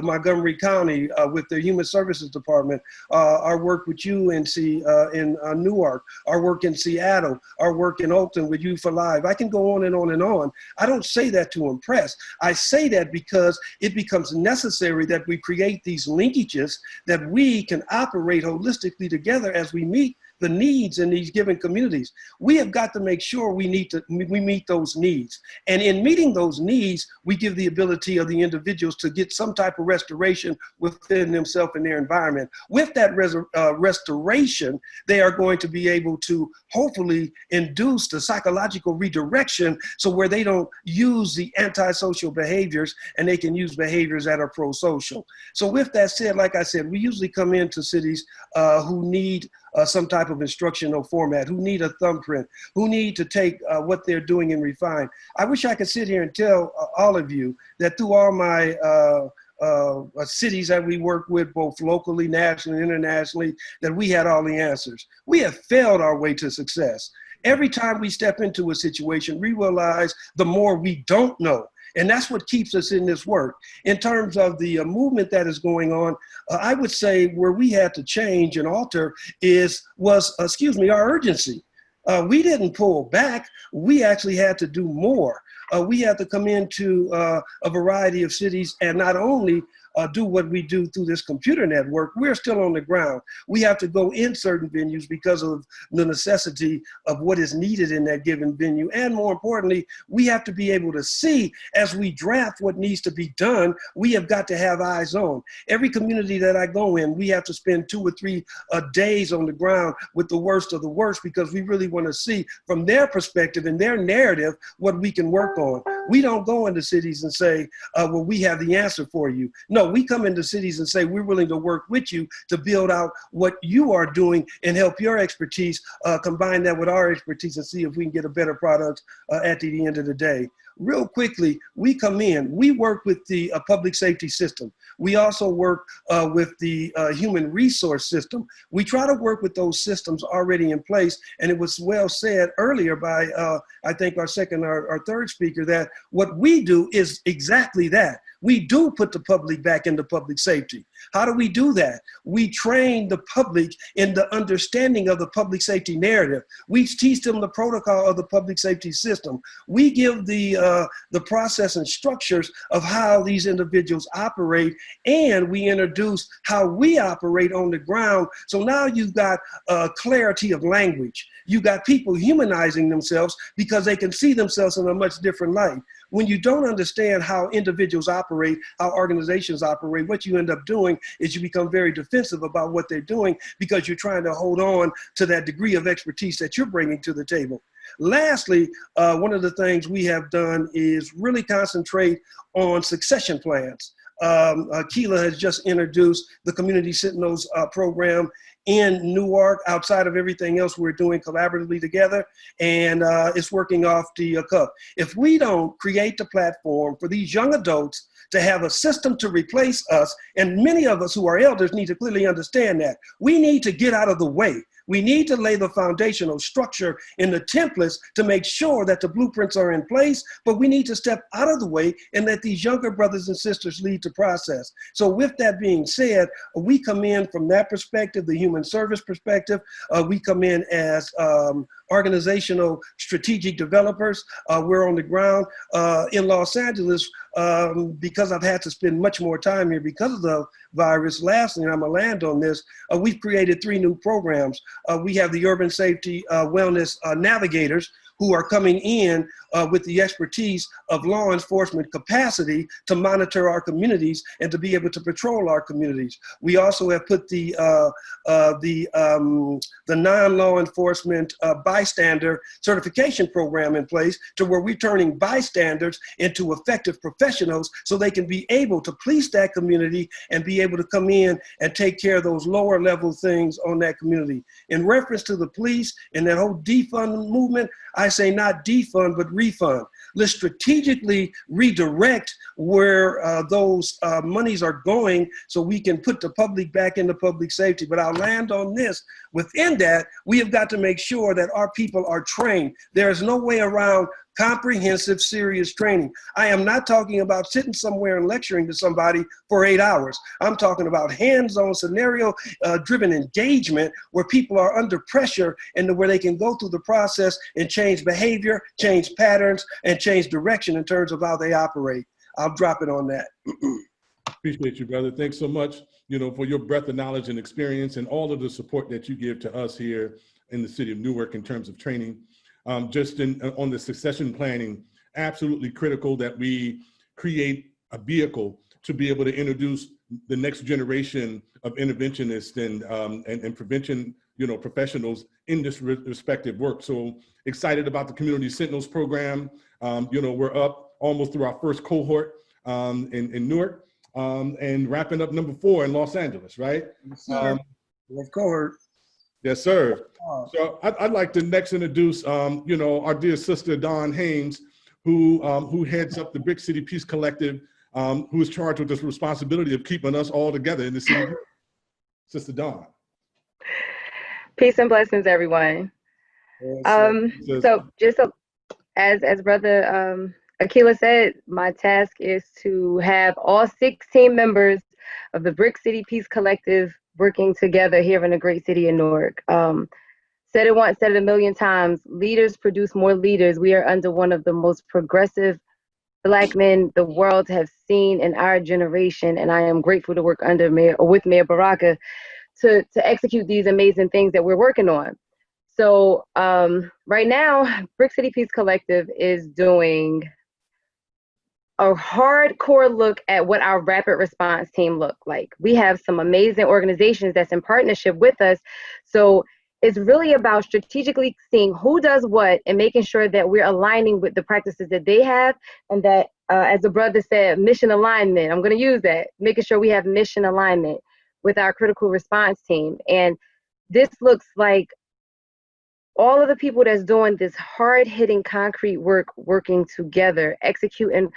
Montgomery County with the Human Services Department, our work with UNC in Newark, our work in Seattle, our work in Oakland with Youth for Life. I can go on and on and on. I don't say that to impress. I say that because it becomes necessary that we create these linkages that we can operate holistically together as we meet the needs in these given communities. We have got to make sure we meet those needs. And in meeting those needs, we give the ability of the individuals to get some type of restoration within themselves and their environment. With that restoration, they are going to be able to hopefully induce the psychological redirection so where they don't use the antisocial behaviors and they can use behaviors that are pro-social. So with that said, like I said, we usually come into cities who need some type of instructional format, who need a thumbprint, who need to take what they're doing and refine. I wish I could sit here and tell all of you that through all my cities that we work with, both locally, nationally, internationally, that we had all the answers. We have failed our way to success. Every time we step into a situation, we realize the more we don't know. And that's what keeps us in this work. In terms of the movement that is going on, I would say where we had to change and alter was our urgency. We didn't pull back. We actually had to do more. We had to come into a variety of cities and not only do what we do through this computer network, we're still on the ground. We have to go in certain venues because of the necessity of what is needed in that given venue. And more importantly, we have to be able to see as we draft what needs to be done, we have got to have eyes on. Every community that I go in, we have to spend 2 or 3 days on the ground with the worst of the worst because we really want to see from their perspective and their narrative what we can work on. We don't go into cities and say, well, we have the answer for you. No, we come into cities and say, we're willing to work with you to build out what you are doing and help your expertise, combine that with our expertise and see if we can get a better product at the end of the day. Real quickly, we come in, we work with the public safety system. We also work with the human resource system. We try to work with those systems already in place. And it was well said earlier by, I think, our third speaker, that what we do is exactly that. We do put the public back into public safety. How do we do that? We train the public in the understanding of the public safety narrative. We teach them the protocol of the public safety system. We give the process and structures of how these individuals operate, and we introduce how we operate on the ground. So now you've got clarity of language. You got people humanizing themselves because they can see themselves in a much different light. When you don't understand how individuals operate, how organizations operate, what you end up doing is you become very defensive about what they're doing because you're trying to hold on to that degree of expertise that you're bringing to the table. Lastly, one of the things we have done is really concentrate on succession plans. Keela has just introduced the Community Sentinels program in Newark outside of everything else we're doing collaboratively together, and it's working off the cuff. If we don't create the platform for these young adults to have a system to replace us, and many of us who are elders need to clearly understand that, we need to get out of the way. We need to lay the foundational structure in the templates to make sure that the blueprints are in place, but we need to step out of the way and let these younger brothers and sisters lead the process. So with that being said, we come in from that perspective, the human service perspective. We come in as organizational strategic developers. We're on the ground in Los Angeles because I've had to spend much more time here because of the virus. Lastly, and I'm gonna land on this, we've created 3 new programs. We have the Urban Safety Wellness Navigators, who are coming in with the expertise of law enforcement capacity to monitor our communities and to be able to patrol our communities. We also have put the non-law enforcement bystander certification program in place, to where we're turning bystanders into effective professionals so they can be able to police that community and be able to come in and take care of those lower level things on that community. In reference to the police and that whole defund movement, I say not defund, but refund. Let's strategically redirect where those monies are going so we can put the public back into public safety. But I'll land on this. Within that, we have got to make sure that our people are trained. There is no way around comprehensive, serious training. I am not talking about sitting somewhere and lecturing to somebody for 8 hours. I'm talking about hands-on scenario-driven engagement where people are under pressure and where they can go through the process and change behavior, change patterns, and change direction in terms of how they operate. I'll drop it on that. Appreciate you, brother. Thanks so much, for your breadth of knowledge and experience and all of the support that you give to us here in the city of Newark in terms of training. On the succession planning, absolutely critical that we create a vehicle to be able to introduce the next generation of interventionists and prevention, professionals in this respective work. So excited about the Community Sentinels program. We're up almost through our first cohort in Newark and wrapping up number 4 in Los Angeles, right? Fourth cohort. Yes, sir. So I'd like to next introduce, our dear sister, Dawn Haynes, who heads up the Brick City Peace Collective, who is charged with this responsibility of keeping us all together in the city. Sister Dawn. Peace and blessings, everyone. As Brother Akila said, my task is to have all 16 members of the Brick City Peace Collective working together here in the great city of Newark. Said it once, said it a million times, leaders produce more leaders. We are under one of the most progressive Black men the world has seen in our generation, and I am grateful to work with Mayor Baraka to execute these amazing things that we're working on. So right now, Brick City Peace Collective is doing a hardcore look at what our rapid response team look like. We have some amazing organizations that's in partnership with us. So it's really about strategically seeing who does what and making sure that we're aligning with the practices that they have, and that, as the brother said, mission alignment. I'm going to use that, making sure we have mission alignment with our critical response team. And this looks like all of the people that's doing this hard-hitting concrete work working together, executing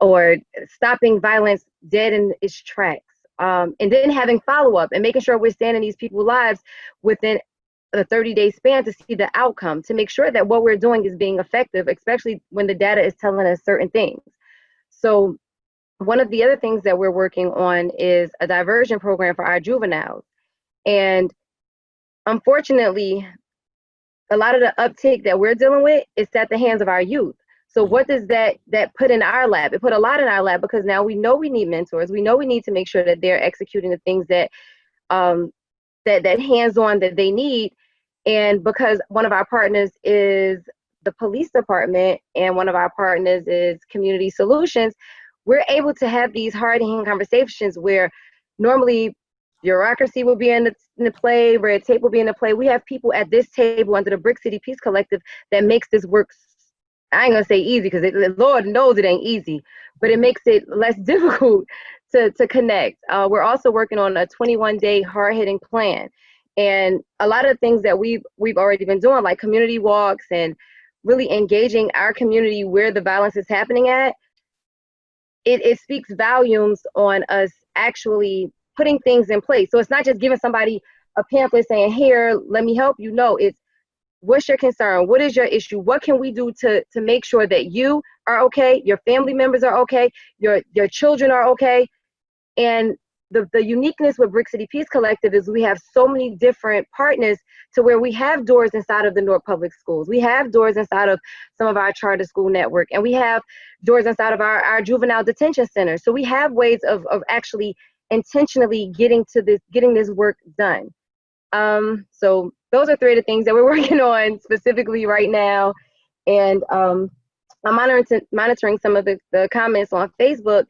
or stopping violence dead in its tracks, and then having follow-up and making sure we're standing these people's lives within a 30-day span to see the outcome, to make sure that what we're doing is being effective, especially when the data is telling us certain things. So one of the other things that we're working on is a diversion program for our juveniles. And unfortunately, a lot of the uptake that we're dealing with is at the hands of our youth. So what does that put in our lap? It put a lot in our lap, because now we know we need mentors. We know we need to make sure that they're executing the things that that hands-on that they need. And because one of our partners is the police department and one of our partners is Community Solutions, we're able to have these hard-hitting conversations where normally bureaucracy will be in the play, red tape will be in the play. We have people at this table under the Brick City Peace Collective that makes this work, I ain't gonna say easy, because Lord knows it ain't easy, but it makes it less difficult to connect. We're also working on a 21-day hard-hitting plan. And a lot of things that we've already been doing, like community walks and really engaging our community where the violence is happening at, it speaks volumes on us actually putting things in place. So it's not just giving somebody a pamphlet saying, here, let me help you. No, it's what's your concern? What is your issue? What can we do to make sure that you are okay, your family members are okay, your children are okay? And the uniqueness with Brick City Peace Collective is we have so many different partners to where we have doors inside of the Newark Public Schools. We have doors inside of some of our charter school network, and we have doors inside of our juvenile detention centers. So we have ways of actually intentionally getting this work done. So those are 3 of the things that we're working on specifically right now. And I'm monitoring some of the comments on Facebook.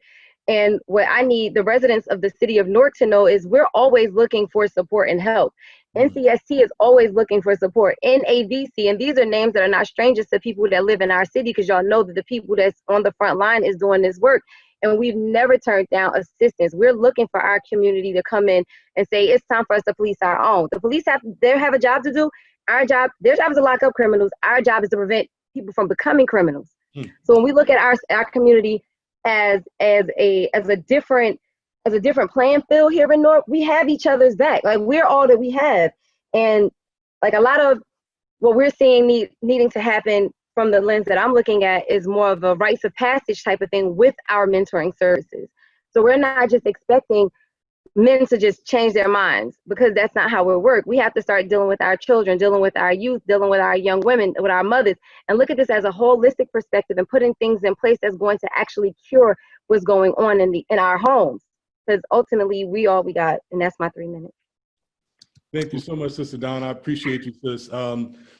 And what I need the residents of the city of Newark to know is we're always looking for support and help. NCST is always looking for support. NAVC, and these are names that are not strangers to people that live in our city, because y'all know that the people that's on the front line is doing this work. And we've never turned down assistance. We're looking for our community to come in and say, it's time for us to police our own. The police have a job to do. Their job is to lock up criminals. Our job is to prevent people from becoming criminals. So when we look at our community as a different playing field here in Newark, we have each other's back. Like, we're all that we have. And like a lot of what we're seeing needing to happen from the lens that I'm looking at is more of a rites of passage type of thing with our mentoring services. So we're not just expecting men to just change their minds, because that's not how we work. We have to start dealing with our children, dealing with our youth, dealing with our young women, with our mothers, and look at this as a holistic perspective and putting things in place that's going to actually cure what's going on in our homes. Because ultimately, we all we got, and that's my 3 minutes. Thank you so much, Sister Dawn. I appreciate you, sis.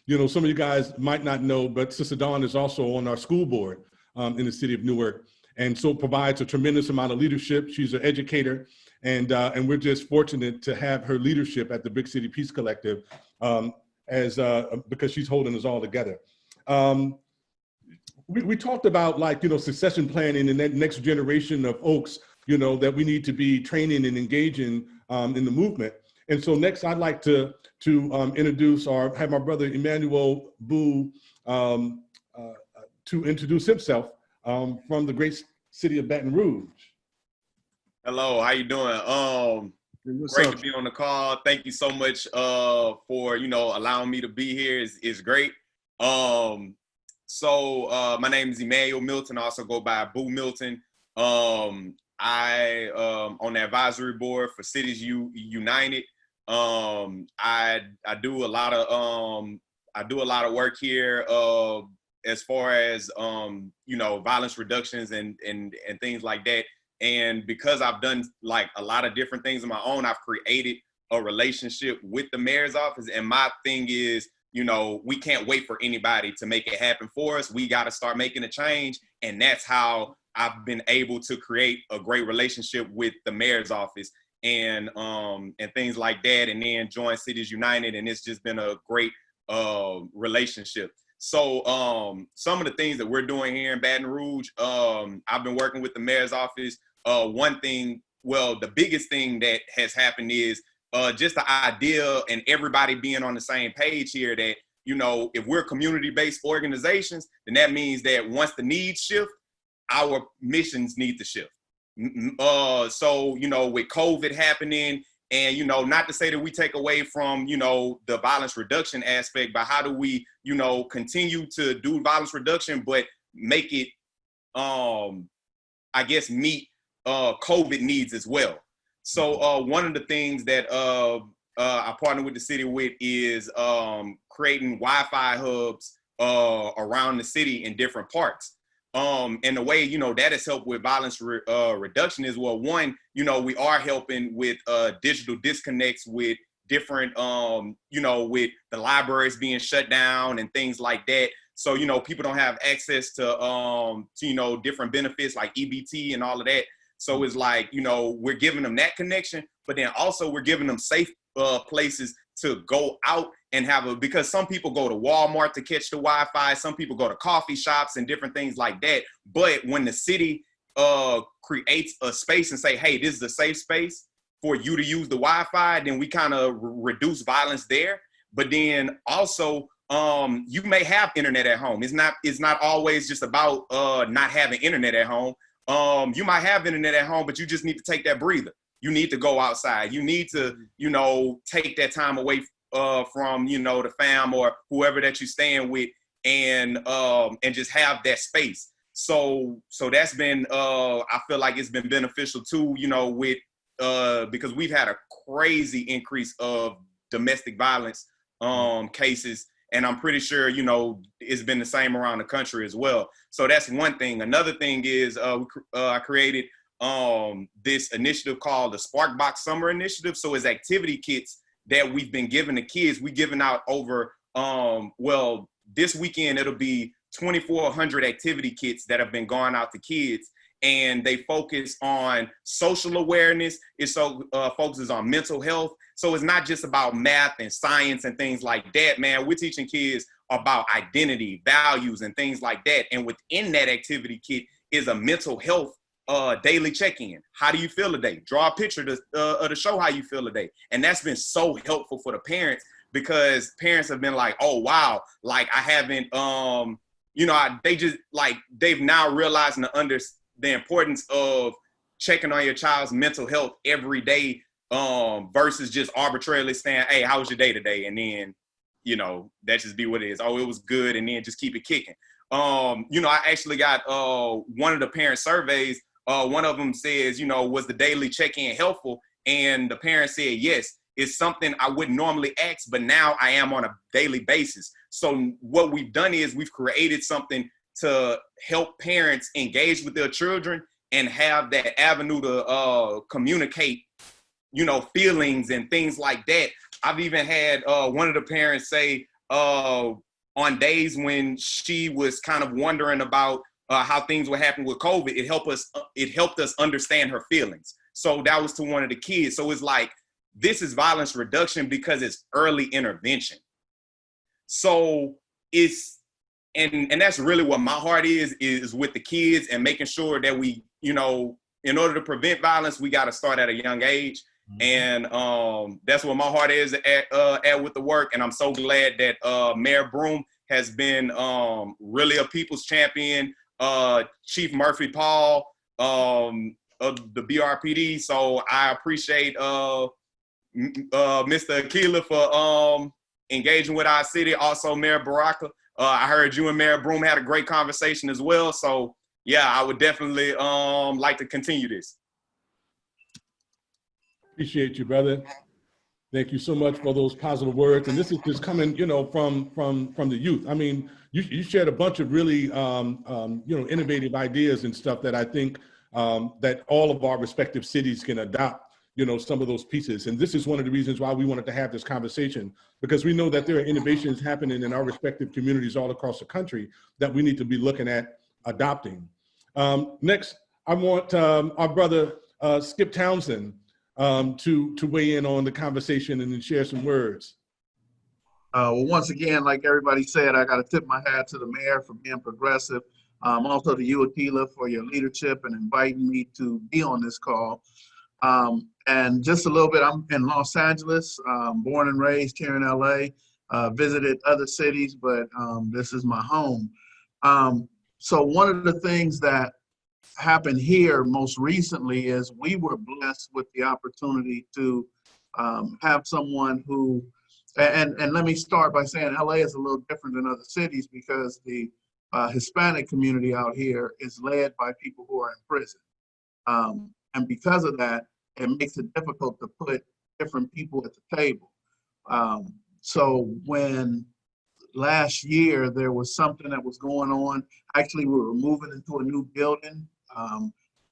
You know, some of you guys might not know, but Sister Dawn is also on our school board in the city of Newark, and so provides a tremendous amount of leadership. She's an educator, and we're just fortunate to have her leadership at the Brick City Peace Collective because she's holding us all together. We talked about, like, you know, succession planning and that next generation of Oaks, you know, that we need to be training and engaging in the movement. And so next, I'd like to introduce or have my brother Emanuel Boo to introduce himself from the great city of Baton Rouge. Hello, how you doing? Great to be on the call. Thank you so much for, you know, allowing me to be here. It's great. So my name is Emanuel Milton. I also go by Boo Milton. I on the advisory board for Cities United. I do a lot of work here as far as you know, violence reductions and things like that. And because I've done like a lot of different things on my own, I've created a relationship with the mayor's office. And my thing is, you know, we can't wait for anybody to make it happen for us. We got to start making a change. And that's how I've been able to create a great relationship with the mayor's office and things like that, and then join Cities United. And it's just been a great relationship. So some of the things that we're doing here in Baton Rouge, I've been working with the mayor's office. One thing, well, the biggest thing that has happened is just the idea and everybody being on the same page here that, you know, if we're community-based organizations, then that means that once the needs shift, our missions need to shift. So, you know, with COVID happening, and, you know, not to say that we take away from, you know, the violence reduction aspect, but how do we, you know, continue to do violence reduction, but make it, I guess, meet COVID needs as well. So one of the things that I partner with the city with is creating Wi-Fi hubs around the city in different parts. And the way, you know, that has helped with violence reduction is, well, one, you know, we are helping with digital disconnects with different, you know, with the libraries being shut down and things like that. So, you know, people don't have access to you know, different benefits like EBT and all of that. So it's like, you know, we're giving them that connection, but then also we're giving them safe places to go out and have because some people go to Walmart to catch the Wi-Fi, some people go to coffee shops and different things like that. But when the city creates a space and say, hey, this is a safe space for you to use the Wi-Fi, then we kind of reduce violence there. But then also, you may have internet at home. It's not always just about not having internet at home. You might have internet at home, but you just need to take that breather. You need to go outside. You need to, take that time away from, the fam or whoever that you're staying with, and just have that space. So that's been, I feel like it's been beneficial too, with, because we've had a crazy increase of domestic violence cases. And I'm pretty sure, it's been the same around the country as well. So that's one thing. Another thing is I created this initiative called the Sparkbox Summer Initiative. So it's activity kits that we've been giving to kids. We're giving out over, this weekend, it'll be 2,400 activity kits that have been going out to kids. And they focus on social awareness. It focuses on mental health. So it's not just about math and science and things like that, man. We're teaching kids about identity, values, and things like that. And within that activity kit is a mental health daily check-in. How do you feel today? Draw a picture to show how you feel today. And that's been so helpful for the parents, because parents have been like, oh, wow, like I haven't, they've now realized the importance of checking on your child's mental health every day, versus just arbitrarily saying, hey, how was your day today? And then, that just be what it is. Oh, it was good. And then just keep it kicking. I actually got one of the parent surveys. One of them says, was the daily check-in helpful? And the parent said, yes, it's something I wouldn't normally ask, but now I am on a daily basis. So what we've done is we've created something to help parents engage with their children and have that avenue to communicate, feelings and things like that. I've even had one of the parents say on days when she was kind of wondering about how things were happening with COVID, it helped us understand her feelings. So that was to one of the kids. So it's like, this is violence reduction because it's early intervention. So it's, and that's really what my heart is with the kids, and making sure that we, in order to prevent violence, we got to start at a young age. And that's what my heart is at with the work. And I'm so glad that Mayor Broom has been really a people's champion, Chief Murphy Paul of the BRPD. So I appreciate Mr. Akila for engaging with our city. Also Mayor Baraka. I heard you and Mayor Broom had a great conversation as well. So yeah, I would definitely like to continue this. Appreciate you, brother. Thank you so much for those positive words. And this is just coming, from the youth. I mean, you shared a bunch of really, innovative ideas and stuff that I think that all of our respective cities can adopt, some of those pieces. And this is one of the reasons why we wanted to have this conversation, because we know that there are innovations happening in our respective communities all across the country that we need to be looking at adopting. Next, I want our brother Skipp Townsend to weigh in on the conversation and then share some words. Well, once again, like everybody said, I got to tip my hat to the mayor for being progressive. Also to you, Akila, for your leadership and inviting me to be on this call. And just a little bit, I'm in Los Angeles, born and raised here in LA, visited other cities, but this is my home. So one of the things that happened here most recently is we were blessed with the opportunity to have someone who, and let me start by saying LA is a little different than other cities because the Hispanic community out here is led by people who are in prison. And because of that, it makes it difficult to put different people at the table. So when last year there was something that was going on, actually we were moving into a new building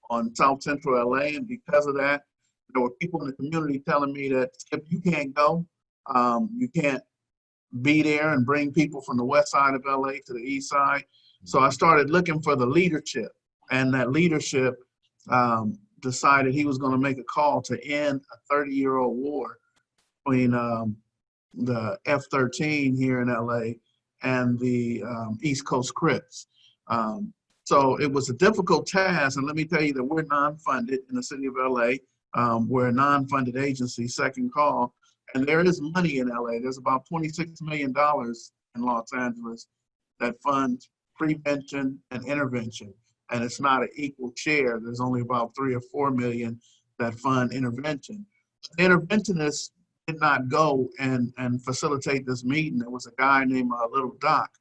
on South Central LA, and because of that, there were people in the community telling me that, Skipp, you can't go. You can't be there and bring people from the west side of LA to the east side. So I started looking for the leadership, and that leadership decided he was going to make a call to end a 30-year-old war between the F-13 here in LA and the East Coast Crips. So it was a difficult task, and let me tell you that we're non-funded in the city of LA. We're a non-funded agency, second call, and there is money in LA. There's about $26 million in Los Angeles that funds prevention and intervention, and it's not an equal share. There's only about 3 or 4 million that fund intervention. The interventionists did not go and facilitate this meeting. There was a guy named Little Doc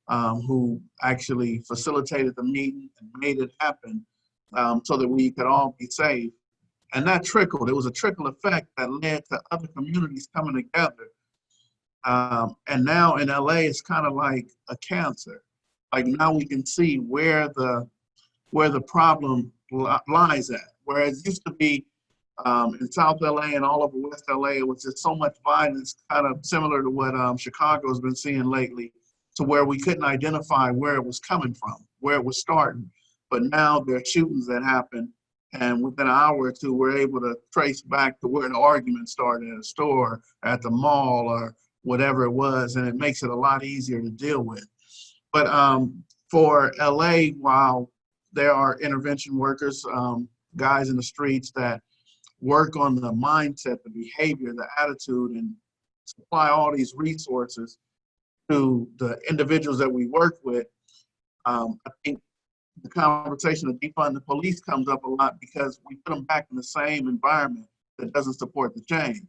who actually facilitated the meeting and made it happen so that we could all be safe. And that trickled. It was a trickle effect that led to other communities coming together. And now in LA, it's kind of like a cancer. Like now we can see where the problem lies at. Whereas it used to be in South LA and all over West LA, it was just so much violence, kind of similar to what Chicago's been seeing lately, to where we couldn't identify where it was coming from, where it was starting. But now there are shootings that happen, and within an hour or two, we're able to trace back to where the argument started, at a store, at the mall, or whatever it was, and it makes it a lot easier to deal with. But for LA, while there are intervention workers, guys in the streets that work on the mindset, the behavior, the attitude, and supply all these resources to the individuals that we work with, I think the conversation of defund the police comes up a lot because we put them back in the same environment that doesn't support the change.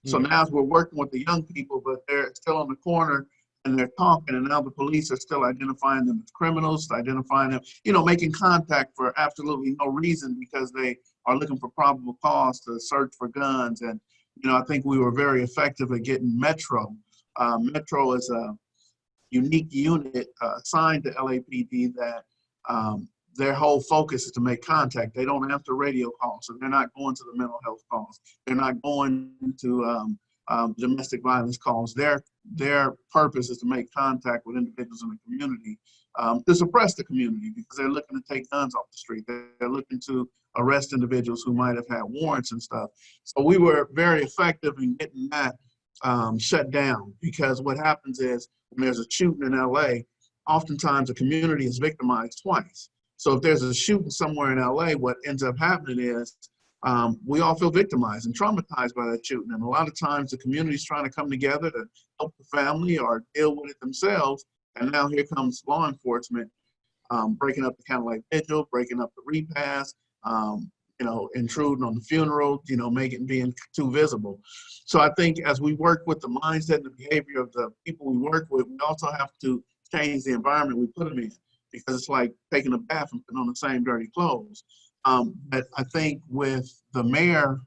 So now as we're working with the young people, but they're still on the corner and they're talking, and now the police are still identifying them as criminals, identifying them, making contact for absolutely no reason because they are looking for probable cause to search for guns. And, I think we were very effective at getting Metro. Metro is a unique unit assigned to LAPD that their whole focus is to make contact. They don't answer radio calls, so they're not going to the mental health calls. They're not going to domestic violence calls. Their purpose is to make contact with individuals in the community, to suppress the community because they're looking to take guns off the street. They're looking to arrest individuals who might have had warrants and stuff. So we were very effective in getting that shut down, because what happens is when there's a shooting in LA, oftentimes the community is victimized twice. So if there's a shooting somewhere in LA, what ends up happening is we all feel victimized and traumatized by that shooting. And a lot of times the community's trying to come together to help the family or deal with it themselves. And now here comes law enforcement breaking up the candlelight vigil, breaking up the repast, intruding on the funeral, being too visible. So I think as we work with the mindset and the behavior of the people we work with, we also have to change the environment we put them in, because it's like taking a bath and putting on the same dirty clothes. But I think with the mayor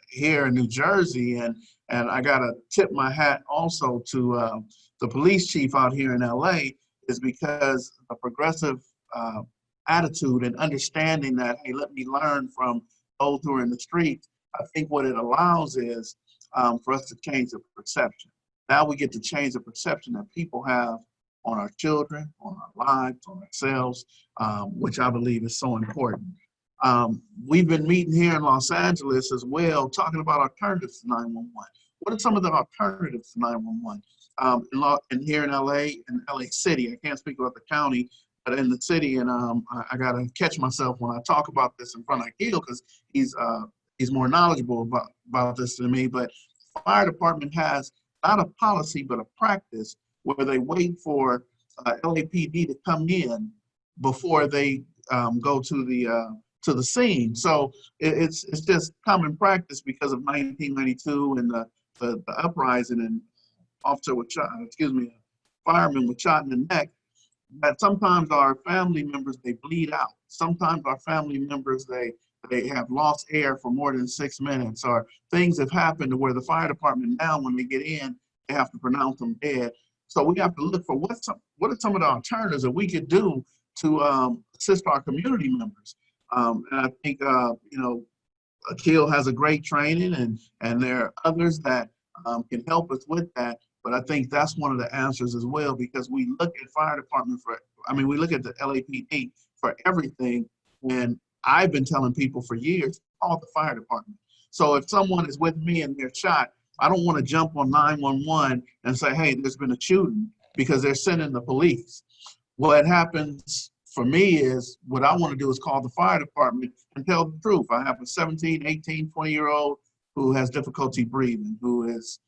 here in New Jersey, and I gotta tip my hat also to the police chief out here in LA, is because a progressive attitude and understanding that, hey, let me learn from those who are in the streets. I think what it allows is for us to change the perception. Now we get to change the perception that people have on our children, on our lives, on ourselves, which I believe is so important. We've been meeting here in Los Angeles as well, talking about alternatives to 911. What are some of the alternatives to 911? And here in LA and LA City, I can't speak about the county, but in the city, and I gotta catch myself when I talk about this in front of Akil, because he's more knowledgeable about this than me. But the fire department has not a policy, but a practice where they wait for LAPD to come in before they go to the scene. So it's just common practice because of 1992 and the uprising and officer with shot, fireman with shot in the neck, that sometimes our family members, they bleed out. Sometimes our family members, they have lost air for more than 6 minutes, or things have happened to where the fire department now, when they get in, they have to pronounce them dead. So we have to look for what are some of the alternatives that we could do to assist our community members. And I think, Akil has a great training, and there are others that can help us with that. But I think that's one of the answers as well, because we look at fire department we look at the LAPD for everything. And I've been telling people for years, call the fire department. So if someone is with me and they're shot, I don't want to jump on 911 and say, hey, there's been a shooting, because they're sending the police. What happens for me is what I want to do is call the fire department and tell the truth. I have a 17, 18, 20-year-old who has difficulty breathing, who is,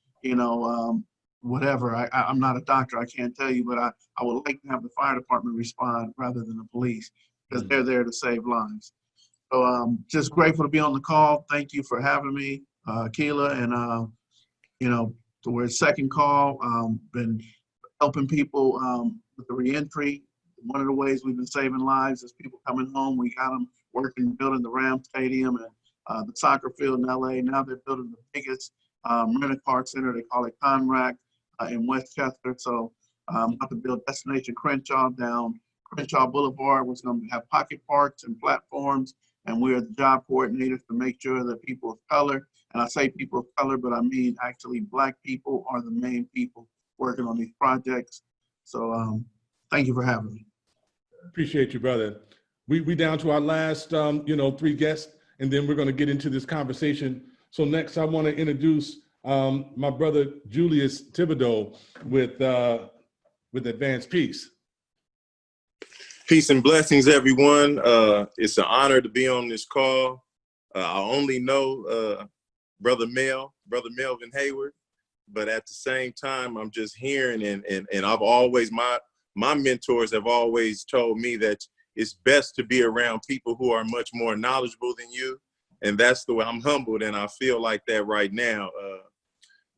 whatever. I'm not a doctor, I can't tell you, but I would like to have the fire department respond rather than the police, because they're there to save lives. So just grateful to be on the call. Thank you for having me, Keela, and we're at second call. Been helping people with the reentry. One of the ways we've been saving lives is people coming home. We got them working, building the Ram Stadium and the soccer field in LA. Now they're building the biggest rent-a-car center. They call it Conrac in Westchester. So about to build Destination Crenshaw down Crenshaw Boulevard, which is going to have pocket parks and platforms. And we're the job coordinators to make sure that people of color, and I say people of color, but I mean actually Black people are the main people working on these projects. So thank you for having me. Appreciate you, brother. We down to our last, 3 guests, and then we're going to get into this conversation. So next, I want to introduce my brother Julius Thibodeau with Advanced Peace. Peace and blessings, everyone. It's an honor to be on this call. I only know Brother Melvyn Hayward, but at the same time, I'm just hearing, and I've always, my mentors have always told me that it's best to be around people who are much more knowledgeable than you. And that's the way I'm humbled, and I feel like that right now.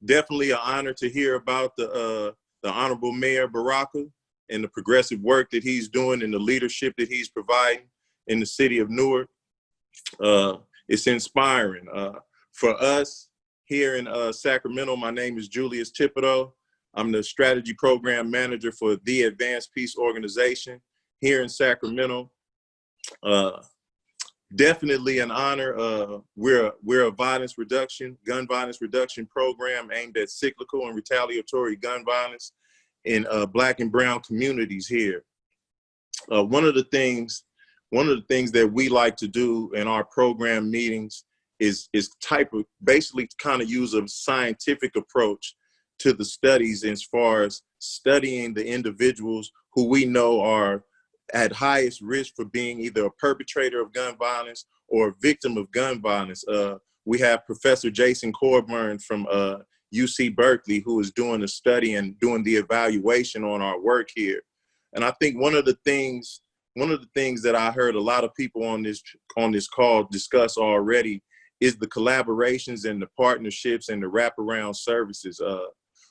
Definitely an honor to hear about the Honorable Mayor Baraka and the progressive work that he's doing and the leadership that he's providing in the city of Newark. It's inspiring. For us here in Sacramento, my name is Julius Thibodeau. I'm the strategy program manager for the Advanced Peace organization here in Sacramento. Definitely an honor. We're a gun violence reduction program aimed at cyclical and retaliatory gun violence in Black and brown communities here. One of the things that we like to do in our program meetings is basically kind of use a scientific approach to the studies as far as studying the individuals who we know are at highest risk for being either a perpetrator of gun violence or a victim of gun violence. We have Professor Jason Corburn from UC Berkeley, who is doing the study and doing the evaluation on our work here. And I think one of the things that I heard a lot of people on this call discuss already is the collaborations and the partnerships and the wraparound services.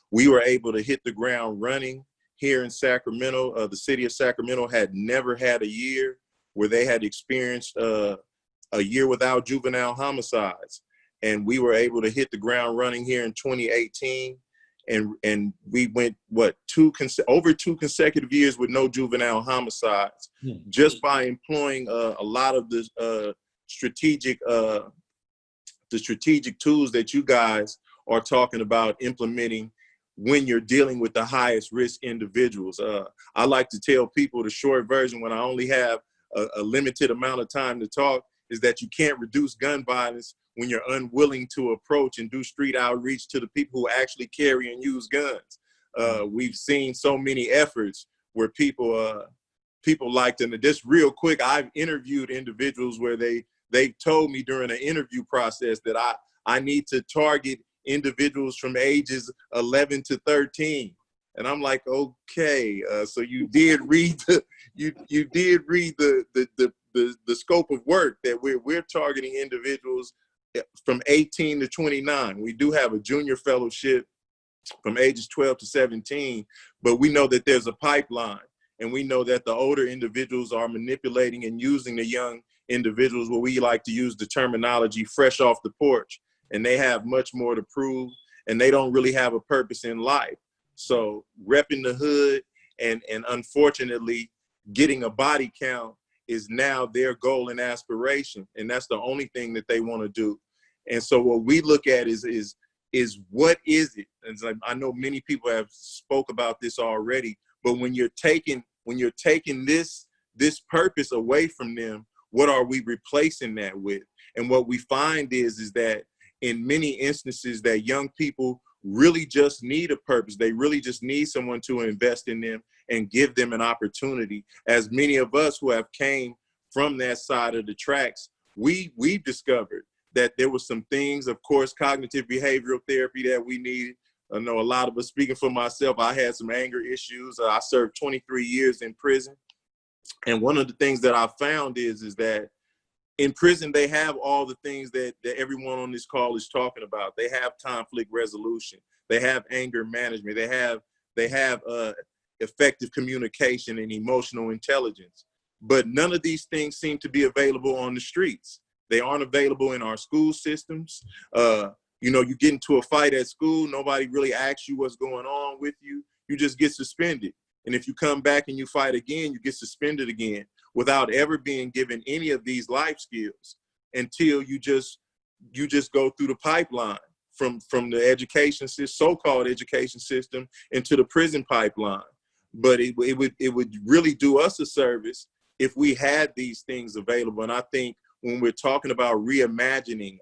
We were able to hit the ground running here in Sacramento. The city of Sacramento had never had a year where they had experienced a year without juvenile homicides. And we were able to hit the ground running here in 2018. And we went, over 2 consecutive years with no juvenile homicides, just by employing a lot of the strategic tools that you guys are talking about implementing when you're dealing with the highest risk individuals. I like to tell people the short version when I only have a limited amount of time to talk is that you can't reduce gun violence when you're unwilling to approach and do street outreach to the people who actually carry and use guns. We've seen so many efforts where people like them. And just real quick, I've interviewed individuals where they told me during an interview process that I need to target individuals from ages 11 to 13. And I'm like, okay, so you did read the scope of work that we're targeting individuals from 18 to 29. We do have a junior fellowship from ages 12 to 17, but we know that there's a pipeline, and we know that the older individuals are manipulating and using the young individuals, where we like to use the terminology fresh off the porch, and they have much more to prove, and they don't really have a purpose in life. So repping the hood and unfortunately getting a body count is now their goal and aspiration, and that's the only thing that they want to do. And so what we look at is what is it? And like, I know many people have spoke about this already, but when you're taking this purpose away from them, what are we replacing that with? And what we find is that in many instances that young people really just need a purpose. They really just need someone to invest in them and give them an opportunity. As many of us who have came from that side of the tracks, we've discovered that there were some things, of course, cognitive behavioral therapy that we needed. I know a lot of us, speaking for myself, I had some anger issues. I served 23 years in prison. And one of the things that I found is that in prison, they have all the things that everyone on this call is talking about. They have conflict resolution. They have anger management. They have effective communication and emotional intelligence. But none of these things seem to be available on the streets. They aren't available in our school systems. You know, you get into a fight at school, nobody really asks you what's going on with you. You just get suspended. And if you come back and you fight again, you get suspended again without ever being given any of these life skills until you just go through the pipeline from the education system, so-called education system, into the prison pipeline. But it would really do us a service if we had these things available. And I think when we're talking about reimagining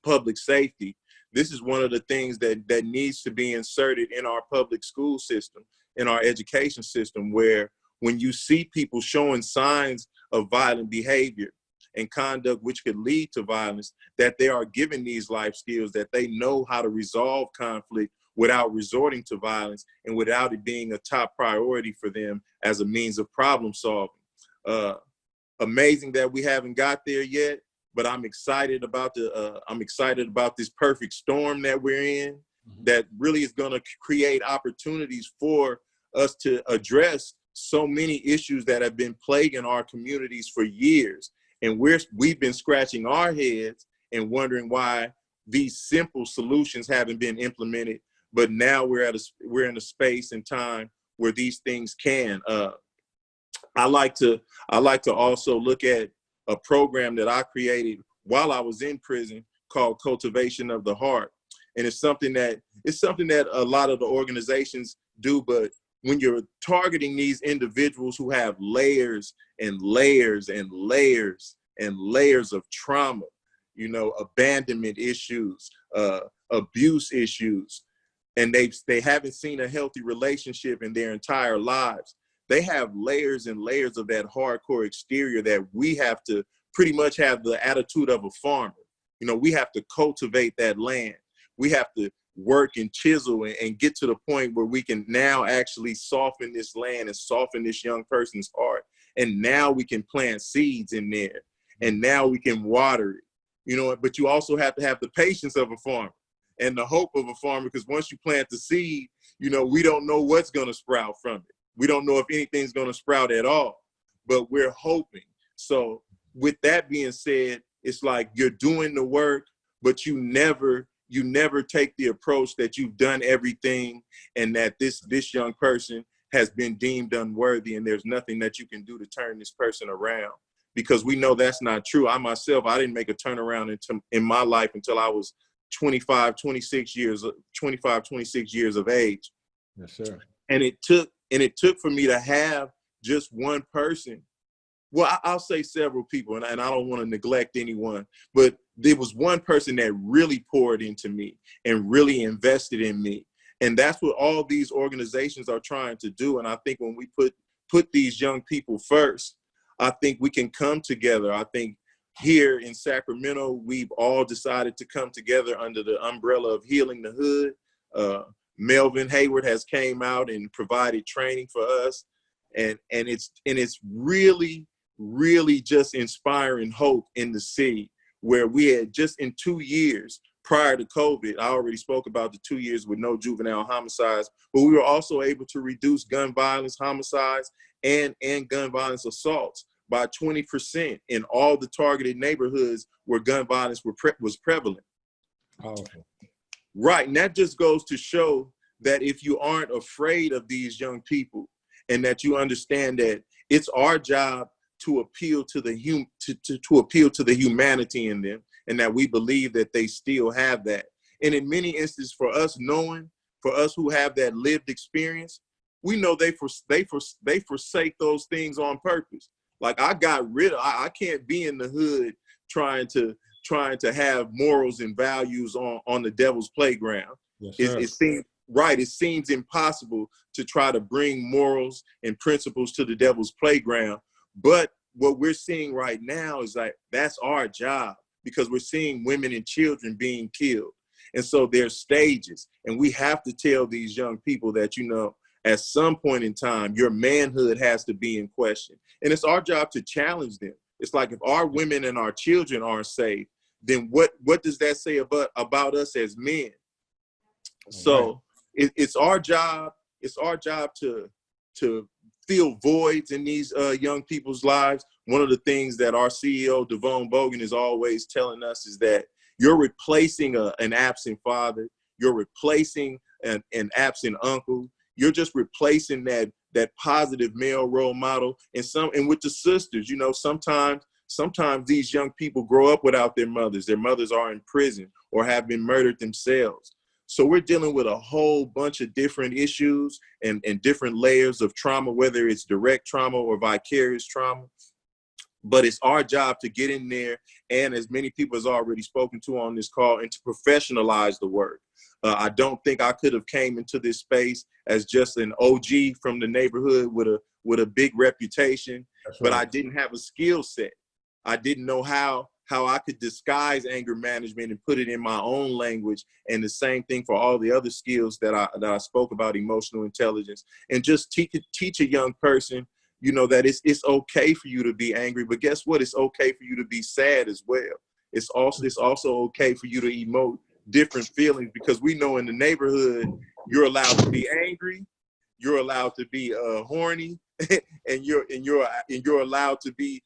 public safety, this is one of the things that needs to be inserted in our public school system, in our education system, where when you see people showing signs of violent behavior and conduct which could lead to violence, that they are given these life skills, that they know how to resolve conflict without resorting to violence and without it being a top priority for them as a means of problem solving. Amazing that we haven't got there yet, but I'm excited about this perfect storm that we're in, that really is going to create opportunities for us to address so many issues that have been plaguing our communities for years. And we've been scratching our heads and wondering why these simple solutions haven't been implemented. But now we're in a space and time where these things can. I like to also look at a program that I created while I was in prison called Cultivation of the Heart. And it's something that a lot of the organizations do, but when you're targeting these individuals who have layers and layers and layers and layers of trauma, you know, abandonment issues, abuse issues, and they haven't seen a healthy relationship in their entire lives, they have layers and layers of that hardcore exterior that we have to pretty much have the attitude of a farmer. You know, we have to cultivate that land. We have to work and chisel and get to the point where we can now actually soften this land and soften this young person's heart. And now we can plant seeds in there, and now we can water it, you know, but you also have to have the patience of a farmer and the hope of a farmer, because once you plant the seed, you know, we don't know what's going to sprout from it. We don't know if anything's going to sprout at all, but we're hoping. So with that being said, it's like you're doing the work, but you never take the approach that you've done everything and that this young person has been deemed unworthy and there's nothing that you can do to turn this person around, because we know that's not true. I didn't make a turnaround in my life until I was 25, 26 years of age. Yes, sir. And it took for me to have just one person. Well, I'll say several people, and I don't want to neglect anyone, but there was one person that really poured into me and really invested in me. And that's what all these organizations are trying to do. And I think when we put these young people first, I think we can come together. I think here in Sacramento, we've all decided to come together under the umbrella of Healing the Hood. Melvyn Hayward has came out and provided training for us. And it's really just inspiring hope in the city, where we had just in 2 years prior to COVID, I already spoke about the 2 years with no juvenile homicides, but we were also able to reduce gun violence homicides and gun violence assaults by 20% in all the targeted neighborhoods where gun violence was prevalent. Powerful. Right, and that just goes to show that if you aren't afraid of these young people and that you understand that it's our job to appeal to the appeal to the humanity in them, and that we believe that they still have that. And in many instances, for us who have that lived experience, we know they forsake those things on purpose. Like I can't be in the hood trying to have morals and values on the devil's playground. Yes, sir. It seems impossible to try to bring morals and principles to the devil's playground. But what we're seeing right now is like, that's our job, because we're seeing women and children being killed. And so there's stages, and we have to tell these young people that, you know, at some point in time, your manhood has to be in question. And it's our job to challenge them. It's like, if our women and our children aren't safe, then what does that say about us as men? So it's our job. It's our job to fill voids in these young people's lives. One of the things that our CEO, Devon Bogan, is always telling us is that you're replacing an absent father. You're replacing an absent uncle. You're just replacing that positive male role model. And with the sisters, you know, sometimes these young people grow up without their mothers. Their mothers are in prison or have been murdered themselves. So we're dealing with a whole bunch of different issues and different layers of trauma, whether it's direct trauma or vicarious trauma. But it's our job to get in there, and as many people has already spoken to on this call, and to professionalize the work. I don't think I could have came into this space as just an OG from the neighborhood with a big reputation, but I didn't have a skill set. I didn't know how I could disguise anger management and put it in my own language, and the same thing for all the other skills that I spoke about, emotional intelligence, and just teach a young person, you know, that it's okay for you to be angry, but guess what? It's okay for you to be sad as well. It's also okay for you to emote different feelings, because we know in the neighborhood, you're allowed to be angry, you're allowed to be horny, and you're allowed to be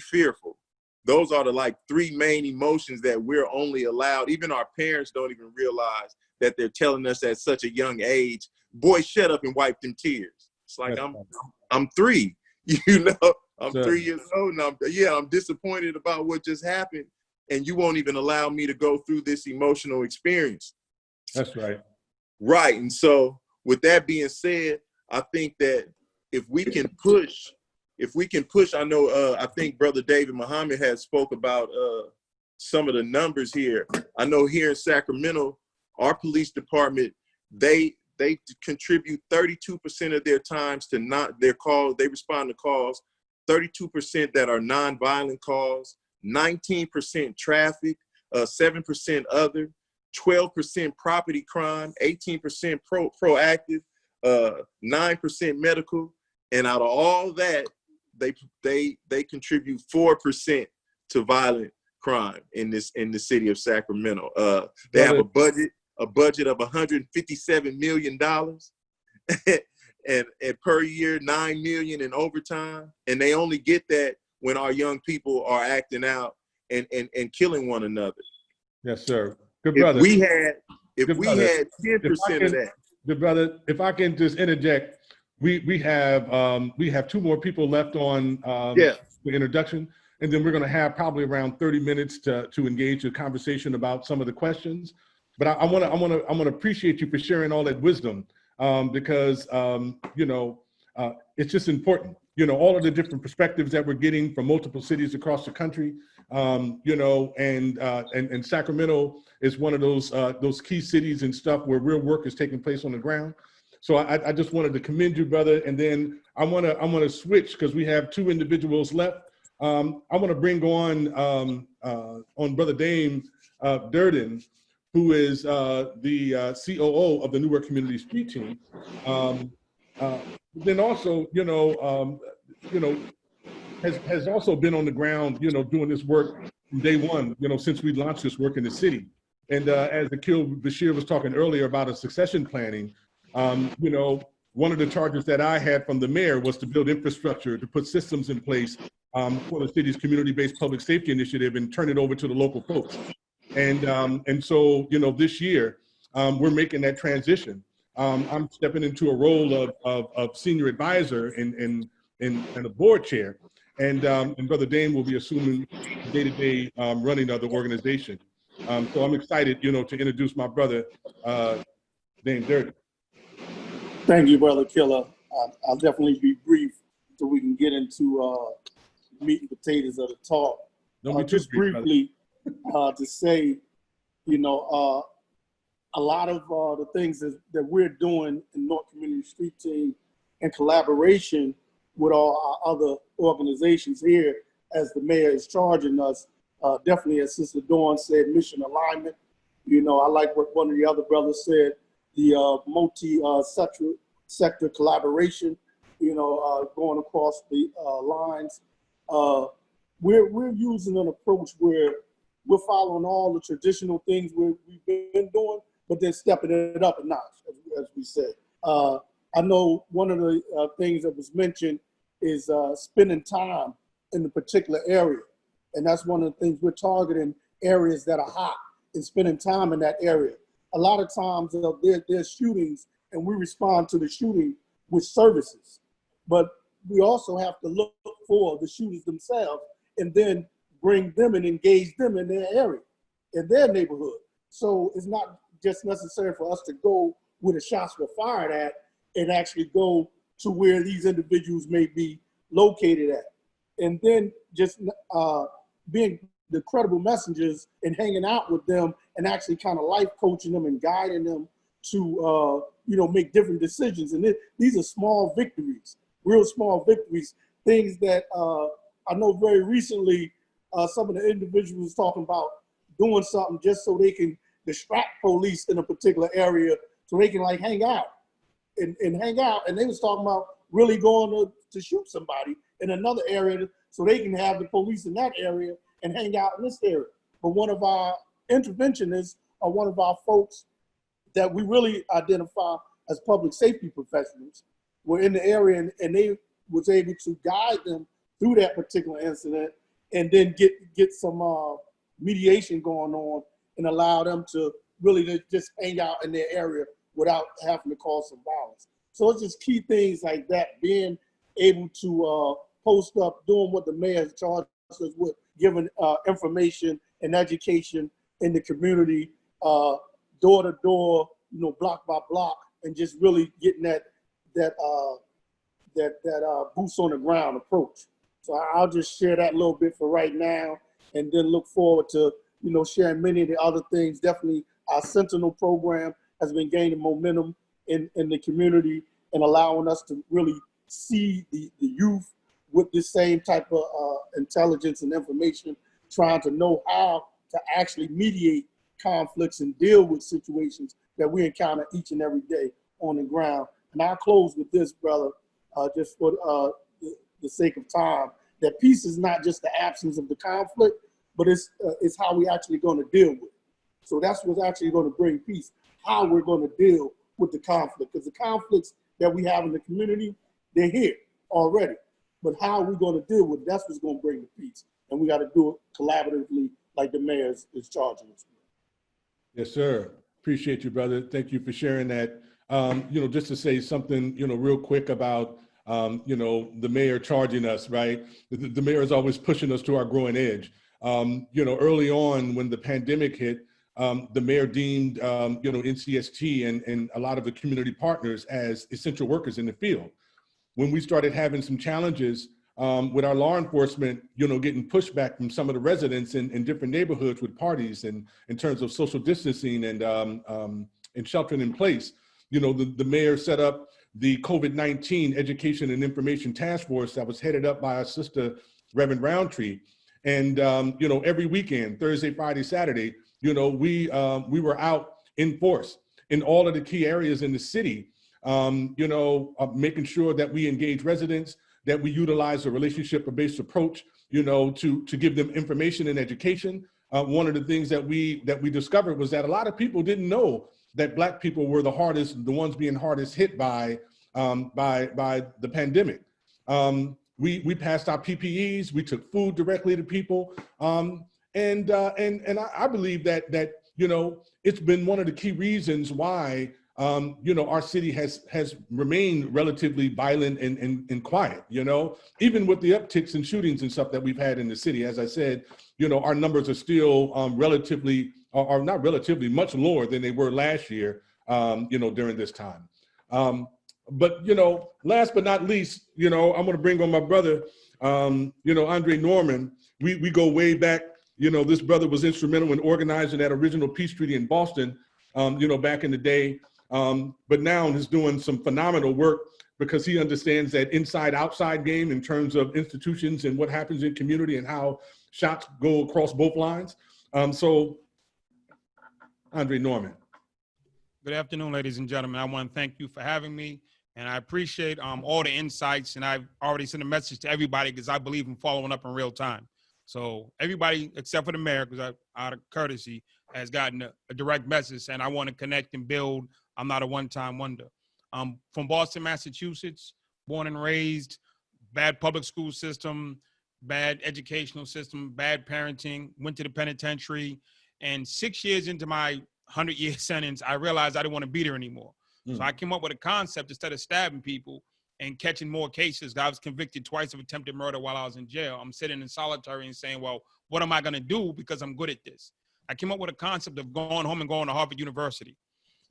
fearful. Those are the like three main emotions that we're only allowed. Even our parents don't even realize that they're telling us at such a young age, boy, shut up and wipe them tears. It's like, I'm 3, you know, I'm 3 years old, and I'm disappointed about what just happened, and you won't even allow me to go through this emotional experience. That's right. Right. And so with that being said, I think that if we can push, I know, I think Brother David Muhammad has spoke about some of the numbers here. I know here in Sacramento, our police department, they contribute 32% of their times to their calls. They respond to calls, 32% that are nonviolent calls, 19% traffic, 7% other, 12% property crime, 18% proactive, 9% medical, and out of all that, they contribute 4% to violent crime in the city of Sacramento. They have a budget of $157 million and per year, $9 million in overtime. And they only get that when our young people are acting out and killing one another. Yes, sir. Good brother. If we had 10% of that. Good brother, if I can just interject, we have 2 more people left on the introduction, and then we're going to have probably around 30 minutes to engage a conversation about some of the questions. But I want to appreciate you for sharing all that wisdom, because you know, it's just important. You know, all of the different perspectives that we're getting from multiple cities across the country. You know, and Sacramento is one of those key cities and stuff where real work is taking place on the ground. So I just wanted to commend you, brother. And then I want to switch, because we have 2 individuals left. I want to bring on Brother Dame Durden, who is the COO of the Newark Community Street Team. Then also, you know, has also been on the ground, you know, doing this work from day one, you know, since we launched this work in the city. And as Akil Bashir was talking earlier about a succession planning, you know, one of the charges that I had from the mayor was to build infrastructure, to put systems in place for the city's community-based public safety initiative and turn it over to the local folks. And so, you know, this year, we're making that transition. I'm stepping into a role of senior advisor and a board chair. And Brother Dame will be assuming day-to-day running of the organization. So I'm excited, you know, to introduce my brother, Dame Durden. Thank you, Brother Killer. I'll definitely be brief so we can get into meat and potatoes of the talk. Don't be too just brief, briefly to say, you know, a lot of the things that we're doing in North Community Street Team in collaboration with all our other organizations here, as the mayor is charging us, definitely, as Sister Dawn said, mission alignment. You know, I like what one of the other brothers said, the multi-sector collaboration, you know, going across the lines. We're using an approach where we're following all the traditional things we've been doing, but then stepping it up a notch, as we said. I know one of the things that was mentioned is spending time in a particular area. And that's one of the things we're targeting, areas that are hot and spending time in that area. A lot of times there's shootings and we respond to the shooting with services, but we also have to look for the shooters themselves and then bring them and engage them in their area, in their neighborhood. So it's not just necessary for us to go where the shots were fired at and actually go to where these individuals may be located at. And then just being the credible messengers and hanging out with them and actually kind of life coaching them and guiding them to, you know, make different decisions. And these are small victories, real small victories, things that I know very recently some of the individuals talking about doing something just so they can distract police in a particular area so they can like hang out and hang out. And they was talking about really going to shoot somebody in another area so they can have the police in that area and hang out in this area. But one of our interventionists or one of our folks that we really identify as public safety professionals were in the area, and they was able to guide them through that particular incident and then get some mediation going on and allow them to really just hang out in their area without having to cause some violence. So it's just key things like that, being able to post up, doing what the mayor has charged us with, giving information and education in the community, door to door, you know, block by block, and just really getting that boots on the ground approach. So I'll just share that a little bit for right now, and then look forward to, you know, sharing many of the other things. Definitely our Sentinel program has been gaining momentum in the community and allowing us to really see the youth with this same type of intelligence and information, trying to know how to actually mediate conflicts and deal with situations that we encounter each and every day on the ground. And I'll close with this, brother, just for the sake of time, that peace is not just the absence of the conflict, but it's how we actually going to deal with it. So that's what's actually going to bring peace, how we're going to deal with the conflict. Because the conflicts that we have in the community, they're here already. But how are we going to deal with it? That's what's going to bring the peace. And we got to do it collaboratively, like the mayor is charging us. Yes, sir. Appreciate you, brother. Thank you for sharing that. You know, just to say something, you know, real quick about, you know, the mayor charging us, right? The mayor is always pushing us to our growing edge. You know, early on when the pandemic hit, the mayor deemed, you know, NCST and a lot of the community partners as essential workers in the field. When we started having some challenges with our law enforcement, you know, getting pushback from some of the residents in different neighborhoods with parties and in terms of social distancing and sheltering in place, you know, the mayor set up the COVID-19 Education and Information Task Force that was headed up by our sister, Reverend Roundtree. And, you know, every weekend, Thursday, Friday, Saturday, you know, we were out in force in all of the key areas in the city, you know, making sure that we engage residents, that we utilize a relationship-based approach, you know, to give them information and education. One of the things that we discovered was that a lot of people didn't know that Black people were the ones being hardest hit by the pandemic. We passed out PPEs, we took food directly to people, and I believe that you know, it's been one of the key reasons why you know, our city has remained relatively violent and quiet, you know, even with the upticks in shootings and stuff that we've had in the city. As I said, you know, our numbers are still are not relatively much lower than they were last year, you know, during this time. But, you know, last but not least, you know, I'm going to bring on my brother, you know, Andre Norman. We go way back. You know, this brother was instrumental in organizing that original peace treaty in Boston back in the day. But now is doing some phenomenal work because he understands that inside-outside game in terms of institutions and what happens in community and how shots go across both lines. So, Andre Norman. Good afternoon, ladies and gentlemen. I want to thank you for having me, and I appreciate all the insights, and I've already sent a message to everybody because I believe in following up in real time. So everybody, except for the mayor, because out of courtesy, has gotten a direct message, and I want to connect and build. I'm not a one-time wonder. From Boston, Massachusetts, born and raised, bad public school system, bad educational system, bad parenting, went to the penitentiary, and 6 years into my 100-year sentence, I realized I didn't want to be there anymore. So I came up with a concept instead of stabbing people and catching more cases. I was convicted twice of attempted murder while I was in jail. I'm sitting in solitary and saying, well, what am I going to do because I'm good at this? I came up with a concept of going home and going to Harvard University.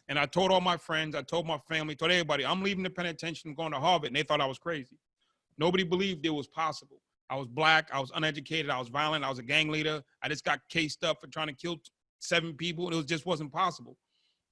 And I told all my friends, I told my family, told everybody, I'm leaving the penitentiary and going to Harvard. And they thought I was crazy. Nobody believed it was possible. I was black, I was uneducated, I was violent, I was a gang leader. I just got cased up for trying to kill 7 people. It just wasn't possible.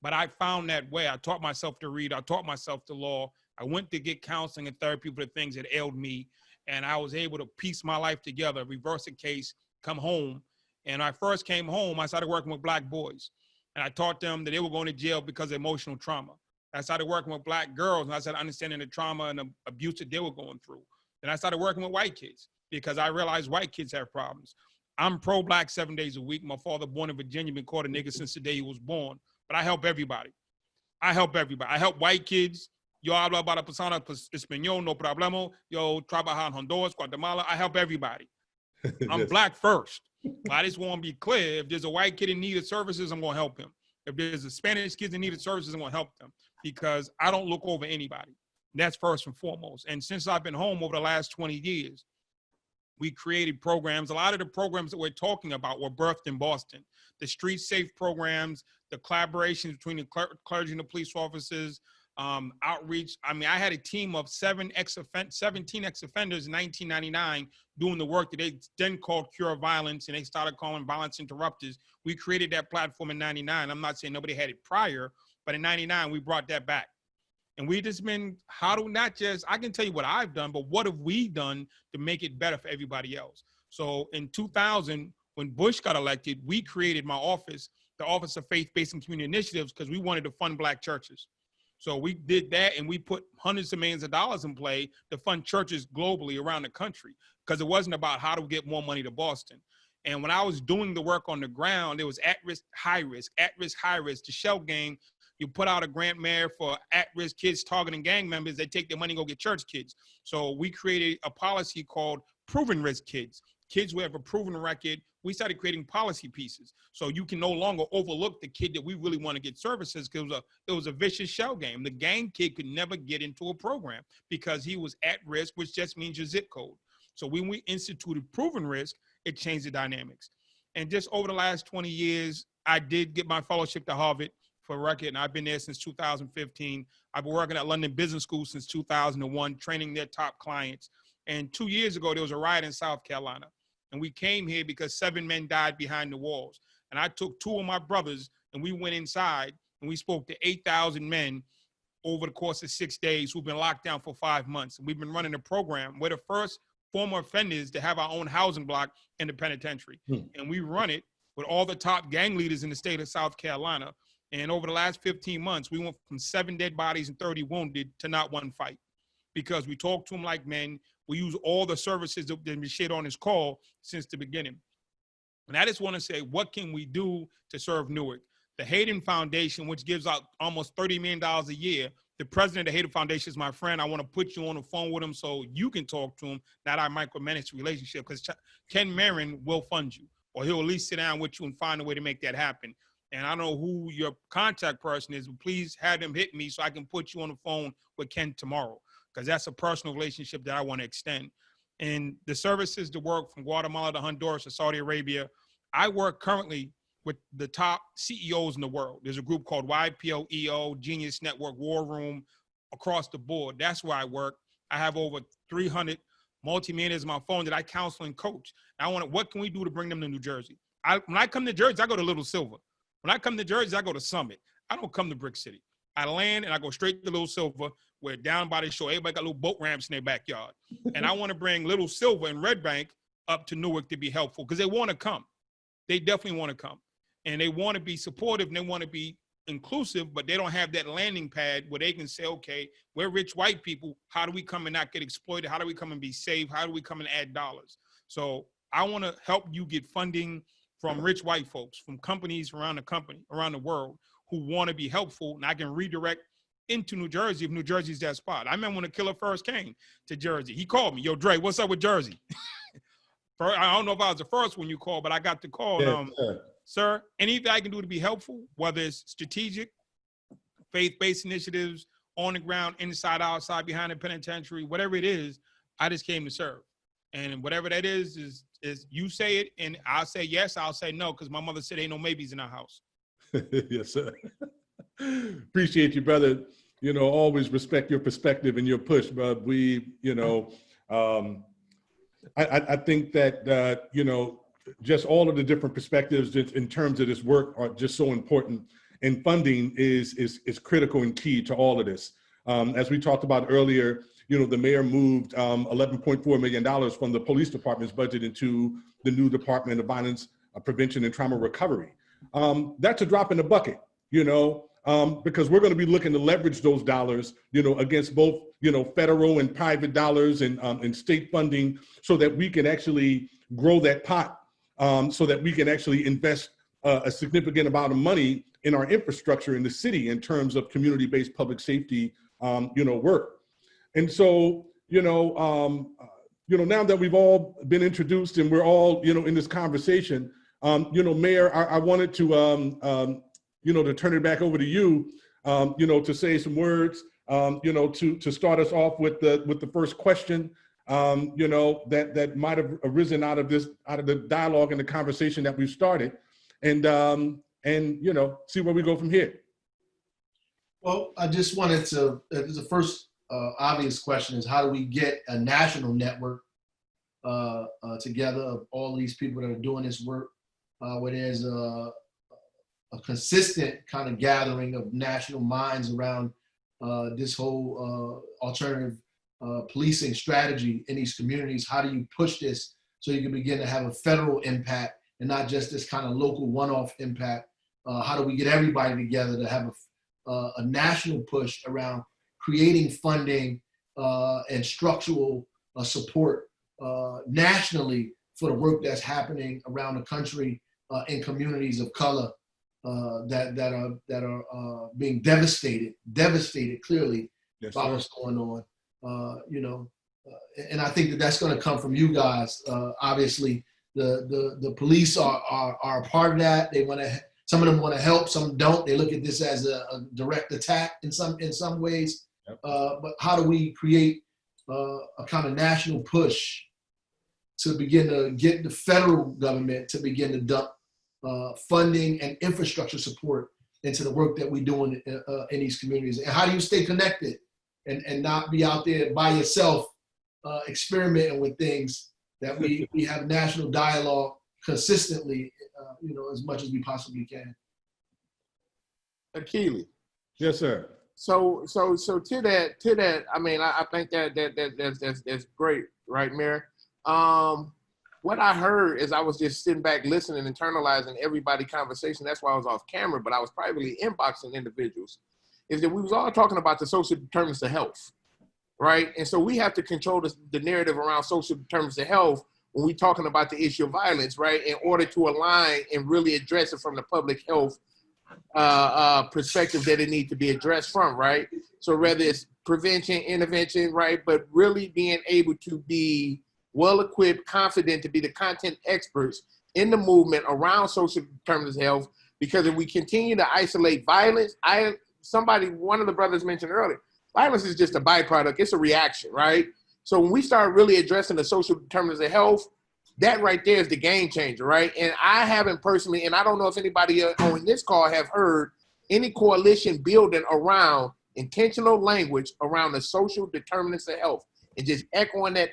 But I found that way. I taught myself to read. I taught myself the law. I went to get counseling and therapy for the things that ailed me. And I was able to piece my life together, reverse a case, come home. And when I first came home, I started working with black boys. And I taught them that they were going to jail because of emotional trauma. I started working with black girls, and I started understanding the trauma and the abuse that they were going through. Then I started working with white kids because I realized white kids have problems. I'm pro-black 7 days a week. My father, born in Virginia, been called a nigger since the day he was born. But I help everybody. I help everybody. I help white kids. Yo hablo para persona español, no problema. Yo trabajo en Honduras, Guatemala. I help everybody. I'm black first. I just want to be clear. If there's a white kid in need of services, I'm going to help him. If there's a Spanish kid in need of services, I'm going to help them because I don't look over anybody. That's first and foremost. And since I've been home over the last 20 years, we created programs. A lot of the programs that we're talking about were birthed in Boston. The street safe programs, the collaborations between the clergy and the police officers, outreach. I mean, I had a team of 17 ex-offenders in 1999 doing the work that they then called Cure Violence, and they started calling Violence Interrupters. We created that platform in 99. I'm not saying nobody had it prior, but in 99, we brought that back. And we just been, I can tell you what I've done, but what have we done to make it better for everybody else? So in 2000, when Bush got elected, we created my office, the Office of Faith-Based and Community Initiatives, because we wanted to fund black churches. So we did that, and we put hundreds of millions of dollars in play to fund churches globally around the country, because it wasn't about how to get more money to Boston. And when I was doing the work on the ground, it was at-risk, high-risk, at-risk, high-risk. The Shell game, you put out a grant mayor for at-risk kids targeting gang members. They take their money and go get church kids. So we created a policy called proven risk kids. Kids who have a proven record. We started creating policy pieces. So you can no longer overlook the kid that we really want to get services, because it was a vicious shell game. The gang kid could never get into a program because he was at risk, which just means your zip code. So when we instituted proven risk, it changed the dynamics. And just over the last 20 years, I did get my fellowship to Harvard for record, and I've been there since 2015. I've been working at London Business School since 2001, training their top clients. And 2 years ago, there was a riot in South Carolina. And we came here because 7 men died behind the walls. And I took 2 of my brothers, and we went inside, and we spoke to 8,000 men over the course of 6 days who've been locked down for 5 months. And we've been running a program. We're the first former offenders to have our own housing block in the penitentiary. And we run it with all the top gang leaders in the state of South Carolina. And over the last 15 months, we went from 7 dead bodies and 30 wounded to not 1 fight, because we talk to them like men. We use all the services that have been shared on this call since the beginning. And I just want to say, what can we do to serve Newark? The Hayden Foundation, which gives out almost $30 million a year, the president of the Hayden Foundation is my friend. I want to put you on the phone with him so you can talk to him, not our micromanaged relationship, because Ken Marin will fund you, or he'll at least sit down with you and find a way to make that happen. And I don't know who your contact person is, but please have them hit me so I can put you on the phone with Ken tomorrow, because that's a personal relationship that I want to extend. And the services to work from Guatemala to Honduras to Saudi Arabia, I work currently with the top CEOs in the world. There's a group called YPO, Genius Network, War Room, across the board. That's where I work. I have over 300 multimillionaires on my phone that I counsel and coach. I want to, what can we do to bring them to New Jersey? When I come to Jersey, I go to Little Silver. When I come to Jersey, I go to Summit. I don't come to Brick City. I land and I go straight to Little Silver, where down by the shore, everybody got little boat ramps in their backyard. And I want to bring Little Silver and Red Bank up to Newark to be helpful because they want to come. They definitely want to come. And they want to be supportive and they want to be inclusive, but they don't have that landing pad where they can say, okay, we're rich white people. How do we come and not get exploited? How do we come and be safe? How do we come and add dollars? So I want to help you get funding from rich white folks, from companies around the world who want to be helpful, and I can redirect into New Jersey if New Jersey's that spot. I remember when the killer first came to Jersey, he called me, yo, Dre, what's up with Jersey? I don't know if I was the first one you called, but I got the call. Yeah, Sir, anything I can do to be helpful, whether it's strategic, faith-based initiatives, on the ground, inside, outside, behind the penitentiary, whatever it is, I just came to serve. And whatever that is you say it, and I'll say yes, I'll say no, because my mother said ain't no maybes in our house. Yes, sir. Appreciate you, brother. You know, always respect your perspective and your push, but we, you know, I think that, you know, just all of the different perspectives in terms of this work are just so important. And funding is critical and key to all of this. As we talked about earlier, you know, the mayor moved $11.4 million from the police department's budget into the new Department of Violence Prevention and Trauma Recovery. That's a drop in the bucket, you know, because we're going to be looking to leverage those dollars, you know, against both, you know, federal and private dollars and state funding so that we can actually grow that pot, so that we can actually invest a significant amount of money in our infrastructure in the city in terms of community-based public safety, you know, work. And so, you know, now that we've all been introduced and we're all, you know, in this conversation, you know, Mayor, I wanted to, you know, to turn it back over to you, you know, to say some words, you know, to start us off with the first question, you know, that might have arisen out of the dialogue and the conversation that we've started, and you know, see where we go from here. Well, I just wanted to, the first obvious question is, how do we get a national network together of all these people that are doing this work, where there's a consistent kind of gathering of national minds around this whole alternative policing strategy in these communities? How do you push this so you can begin to have a federal impact and not just this kind of local one-off impact? How do we get everybody together to have a national push around creating funding and structural support nationally for the work that's happening around the country in communities of color that are being devastated clearly by what's going on, you know, and I think that's going to come from you guys. Obviously, the police are a part of that. They want to. Some of them want to help, some don't. They look at this as a direct attack in some ways. Yep. But how do we create a kind of national push to begin to get the federal government to begin to dump funding and infrastructure support into the work that we're doing in these communities? And how do you stay connected and not be out there by yourself experimenting with things that we have national dialogue consistently, you know, as much as we possibly can. Akili. Yes, sir. So to that, I mean, I think that's great, right, Mayor? What I heard is I was just sitting back listening, internalizing everybody's conversation. That's why I was off camera, but I was privately inboxing individuals. Is that we was all talking about the social determinants of health, right? And so we have to control the narrative around social determinants of health when we're talking about the issue of violence, right, in order to align and really address it from the public health perspective that it needs to be addressed from, right? So whether it's prevention, intervention, right, but really being able to be well-equipped, confident to be the content experts in the movement around social determinants of health, because if we continue to isolate violence, one of the brothers mentioned earlier, violence is just a byproduct, it's a reaction, right? So when we start really addressing the social determinants of health, that right there is the game changer, right? And I haven't personally, and I don't know if anybody on this call have heard any coalition building around intentional language around the social determinants of health, and just echoing that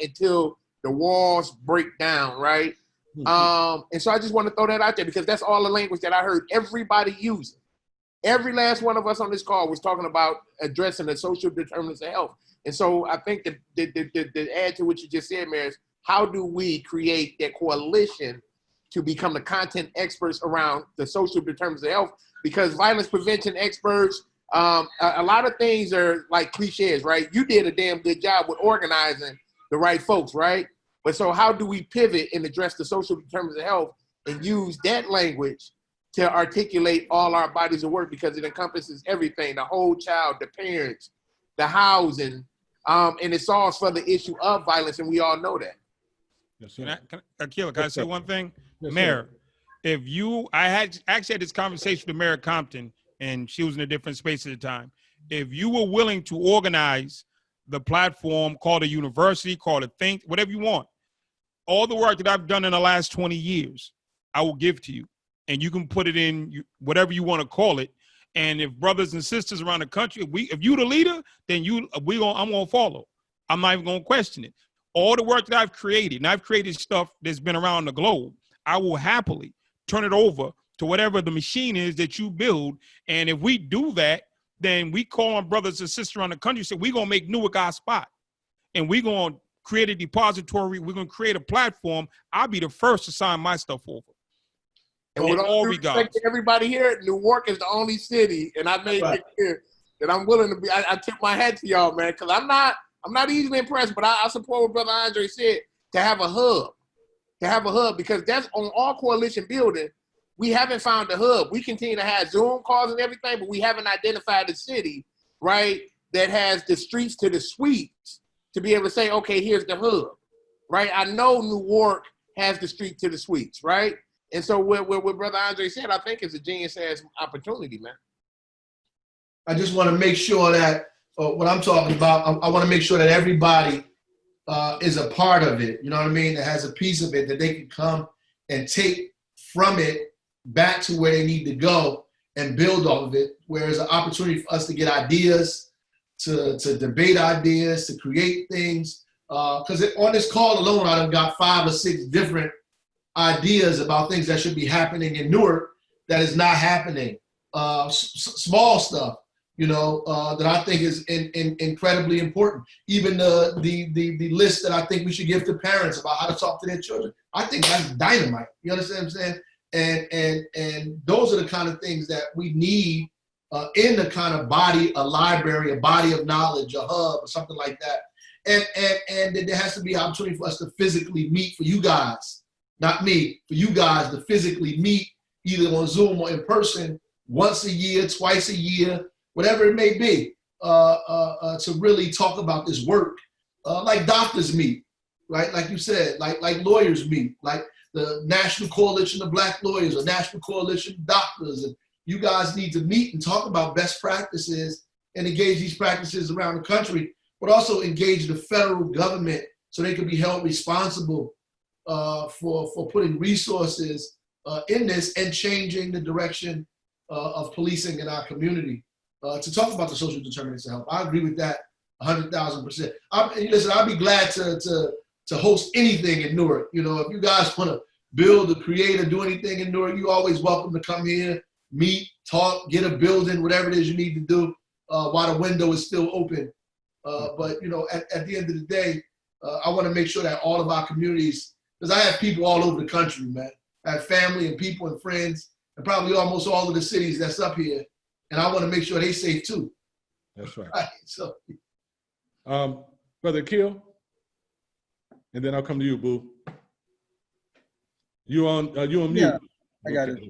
until the walls break down, right? And so I just want to throw that out there because that's all the language that I heard everybody using. Every last one of us on this call was talking about addressing the social determinants of health. And so I think that the add to what you just said, Mayor, is how do we create that coalition to become the content experts around the social determinants of health? Because violence prevention experts, a lot of things are like cliches, right? You did a damn good job with organizing the right folks, right? But so how do we pivot and address the social determinants of health and use that language to articulate all our bodies of work, because it encompasses everything, the whole child, the parents, the housing, and it solves for the issue of violence, and we all know that. Yes, Can sir. Akila, can I say one thing? Yes, sir. Mayor, I had actually had this conversation with Mayor Compton, and she was in a different space at the time. If you were willing to organize the platform, call it a university, call it Think, whatever you want, all the work that I've done in the last 20 years, I will give to you. And you can put it in whatever you want to call it. And if brothers and sisters around the country, if you the leader, then I'm gonna follow. I'm not even gonna question it. All the work that I've created, and I've created stuff that's been around the globe, I will happily turn it over to whatever the machine is that you build. And if we do that, then we call on brothers and sisters around the country and say, we're gonna make Newark our spot. And we're gonna create a depository, we're gonna create a platform. I'll be the first to sign my stuff over. And with all due respect to everybody here, Newark is the only city, and I made it clear that I'm willing to be. I tip my hat to y'all, man, because I'm not easily impressed, but I support what Brother Andre said, to have a hub, because that's on all coalition building. We haven't found a hub. We continue to have Zoom calls and everything, but we haven't identified a city, right, that has the streets to the suites to be able to say, okay, here's the hub, right? I know Newark has the street to the suites, right? And so what Brother Andre said, I think is a genius-ass opportunity, man. I just want to make sure that what I'm talking about, I want to make sure that everybody is a part of it. You know what I mean? That has a piece of it that they can come and take from it back to where they need to go and build off of it. Where there's an opportunity for us to get ideas, to debate ideas, to create things. Because on this call alone, I've got 5 or 6 different ideas about things that should be happening in Newark that is not happening. Small stuff, you know, that I think is incredibly important. Even the list that I think we should give to parents about how to talk to their children. I think that's dynamite. You understand what I'm saying? And those are the kind of things that we need in the kind of body, a library, a body of knowledge, a hub, or something like that. And there has to be an opportunity for us to physically meet for you guys. Not me, for you guys to physically meet either on Zoom or in person once a year, twice a year, whatever it may be, to really talk about this work. Like doctors meet, right? Like you said, like lawyers meet, like the National Coalition of Black Lawyers or National Coalition of Doctors. And you guys need to meet and talk about best practices and engage these practices around the country, but also engage the federal government so they can be held responsible for putting resources in this and changing the direction of policing in our community. To talk about the social determinants of health, I agree with that 100,000%. Listen, I'd be glad to host anything in Newark. You know, if you guys want to build or create or do anything in Newark, you're always welcome to come here, meet, talk, get a building, whatever it is you need to do while the window is still open. But you know, at the end of the day, I want to make sure that all of our communities, because I have people all over the country, man. I have family and people and friends, and probably almost all of the cities that's up here. And I want to make sure they're safe too. That's right. So, Brother Akil, and then I'll come to you, Boo. You on mute? Yeah, I got it.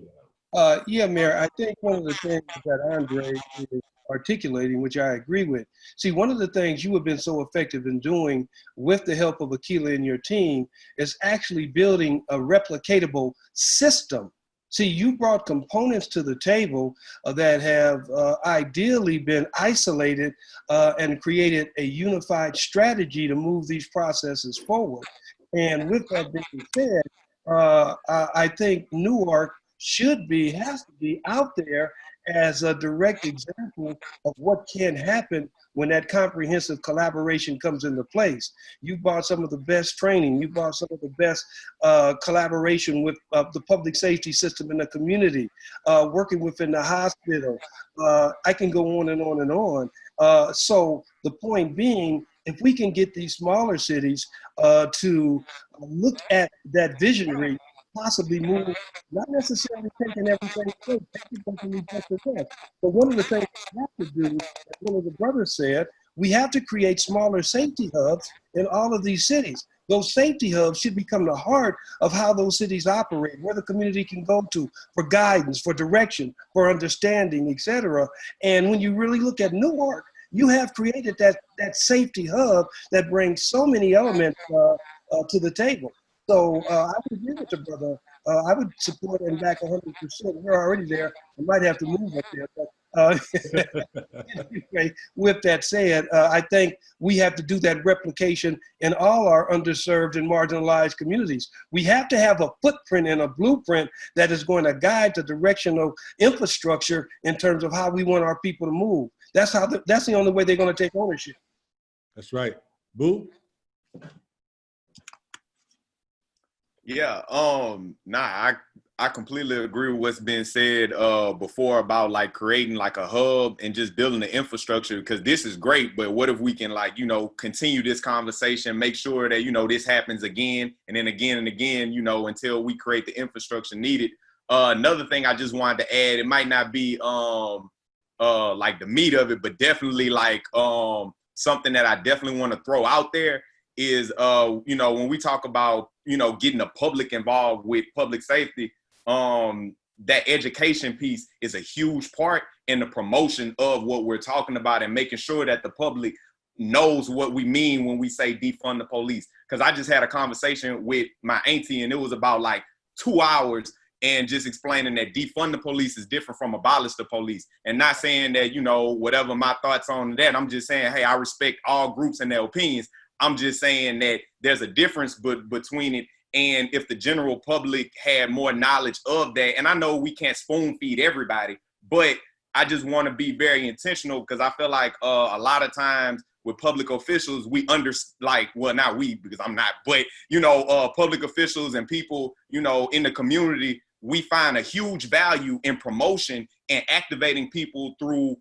Yeah, Mayor, I think one of the things that Andre is articulating, which I agree with. See, one of the things you have been so effective in doing with the help of Akila and your team is actually building a replicatable system. See, you brought components to the table that have ideally been isolated and created a unified strategy to move these processes forward. And with that being said, I think Newark has to be out there as a direct example of what can happen when that comprehensive collaboration comes into place. You brought some of the best training, you brought some of the best collaboration with the public safety system in the community, working within the hospital. I can go on and on and on. So the point being, if we can get these smaller cities to look at that visionary, possibly move, not necessarily taking everything away, but one of the things we have to do, as one of the brothers said, we have to create smaller safety hubs in all of these cities. Those safety hubs should become the heart of how those cities operate, where the community can go to for guidance, for direction, for understanding, etc. And when you really look at Newark, you have created that safety hub that brings so many elements to the table. So I would agree with the brother. I would support and back 100%. We're already there. I might have to move up there. But anyway, with that said, I think we have to do that replication in all our underserved and marginalized communities. We have to have a footprint and a blueprint that is going to guide the direction of infrastructure in terms of how we want our people to move. That's the only way they're going to take ownership. That's right. Boo? Yeah, I completely agree with what's been said before about like creating like a hub and just building the infrastructure, because this is great, but what if we can like, you know, continue this conversation, make sure that, you know, this happens again and then again and again, you know, until we create the infrastructure needed. Another thing I just wanted to add, it might not be like the meat of it, but definitely like something that I definitely want to throw out there is, you know, when we talk about, you know, getting the public involved with public safety, that education piece is a huge part in the promotion of what we're talking about and making sure that the public knows what we mean when we say defund the police. Because I just had a conversation with my auntie and it was about like 2 hours and just explaining that defund the police is different from abolish the police. And not saying that, you know, whatever my thoughts on that, I'm just saying, hey, I respect all groups and their opinions. I'm just saying that there's a difference between it. And if the general public had more knowledge of that, and I know we can't spoon feed everybody, but I just want to be very intentional because I feel like a lot of times with public officials, we well, not we, because I'm not, but, you know, public officials and people, you know, in the community, we find a huge value in promotion and activating people through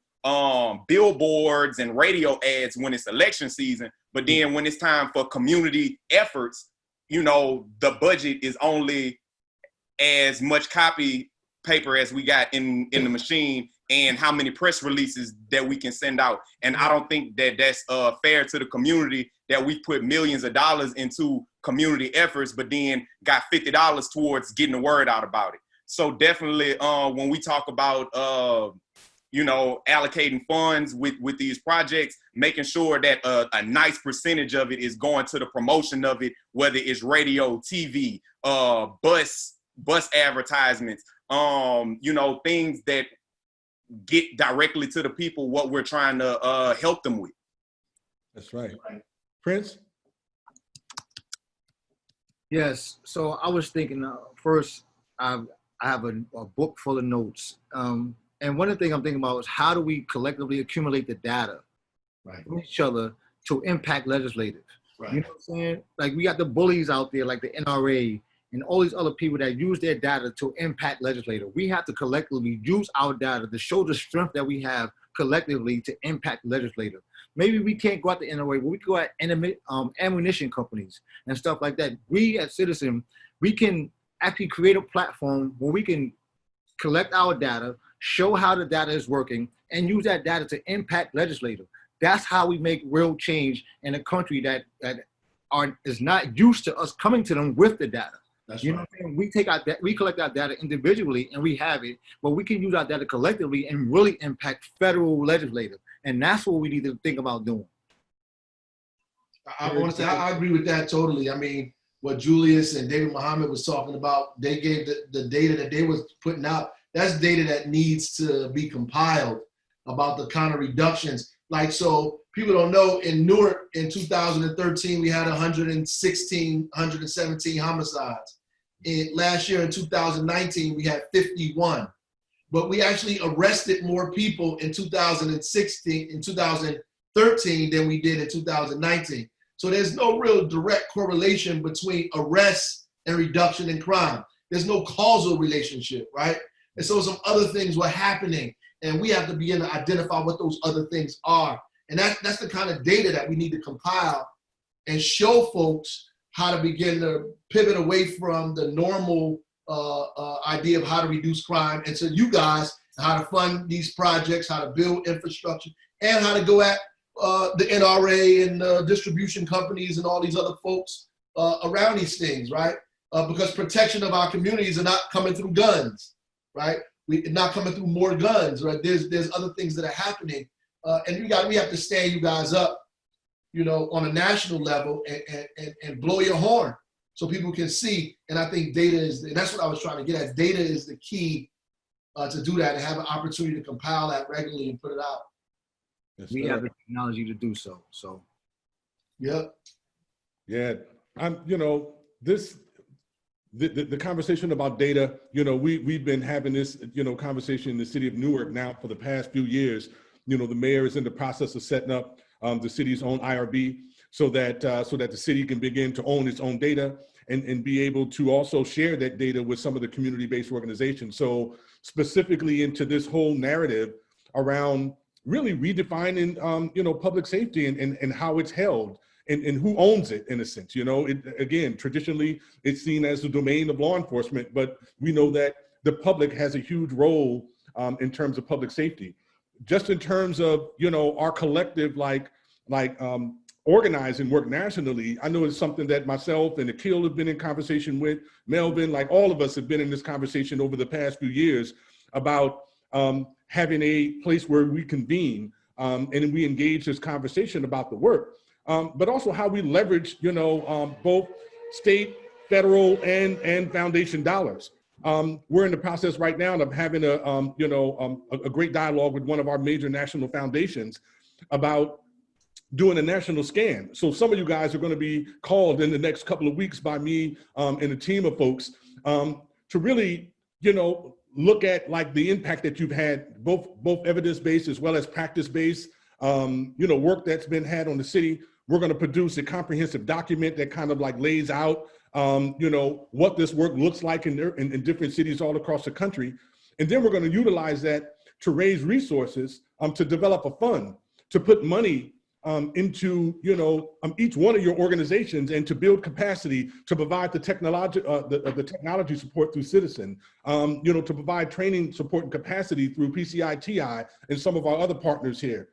billboards and radio ads when it's election season. But then when it's time for community efforts, you know, the budget is only as much copy paper as we got in the machine and how many press releases that we can send out. And I don't think that that's fair to the community that we put millions of dollars into community efforts, but then got $50 towards getting the word out about it. So definitely when we talk about you know, allocating funds with these projects, making sure that a nice percentage of it is going to the promotion of it, whether it's radio, TV, bus advertisements, you know, things that get directly to the people what we're trying to help them with. That's right. Prince? Yes, so I was thinking first, I have a book full of notes. And one of the things I'm thinking about is how do we collectively accumulate the data from each other to impact legislators? Right. You know what I'm saying? Like we got the bullies out there, like the NRA and all these other people that use their data to impact legislators. We have to collectively use our data to show the strength that we have collectively to impact legislators. Maybe we can't go out the NRA, but we can go at ammunition companies and stuff like that. We as citizens, we can actually create a platform where we can collect our data, show how the data is working, and use that data to impact legislators. That's how we make real change in a country that is not used to us coming to them with the data. That's you know what I'm saying? We collect our data individually and we have it, but we can use our data collectively and really impact federal legislators. And that's what we need to think about doing. I want to say, I agree with that totally. I mean, what Julius and David Muhammad was talking about, they gave the data that they was putting out. That's data that needs to be compiled about the kind of reductions. Like, so people don't know, in Newark in 2013, we had 117 homicides. Last year in 2019, we had 51. but we actually arrested more people in 2016, in 2013 than we did in 2019. So there's no real direct correlation between arrests and reduction in crime. There's no causal relationship, right? And so some other things were happening, and we have to begin to identify what those other things are. And that's the kind of data that we need to compile and show folks how to begin to pivot away from the normal idea of how to reduce crime, and to you guys, how to fund these projects, how to build infrastructure, and how to go at the NRA and distribution companies and all these other folks around these things, right? Because protection of our communities are not coming through guns, right? We're not coming through more guns, right? There's other things that are happening, and we have to stand you guys up, you know, on a national level and blow your horn so people can see. And I think data is, and that's what I was trying to get at. Data is the key to do that, and have an opportunity to compile that regularly and put it out. Yes, We sir. have the technology to do so. So, Yep. Yeah, you know, the conversation about data, you know, we've been having this, you know, conversation in the city of Newark now for the past few years. You know, the mayor is in the process of setting up the city's own IRB so that the city can begin to own its own data and be able to also share that data with some of the community-based organizations. So specifically into this whole narrative around really redefining, you know, public safety and how it's held and who owns it, in a sense. You know, again, traditionally it's seen as the domain of law enforcement, but we know that the public has a huge role in terms of public safety. Just in terms of, you know, our collective, like organizing work nationally, I know it's something that myself and Akil have been in conversation with, Melvyn, like all of us have been in this conversation over the past few years about having a place where we convene and we engage this conversation about the work, but also how we leverage, you know, both state, federal, and foundation dollars. We're in the process right now of having a great dialogue with one of our major national foundations about doing a national scan. So some of you guys are going to be called in the next couple of weeks by me and a team of folks to really, you know, look at like the impact that you've had, both evidence-based as well as practice-based, you know, work that's been had on the city. We're going to produce a comprehensive document that kind of like lays out, you know, what this work looks like in different cities all across the country. And then we're going to utilize that to raise resources, to develop a fund, to put money into, you know, each one of your organizations, and to build capacity, to provide the technology support through Citizen, you know, to provide training support and capacity through PCI-TI and some of our other partners here.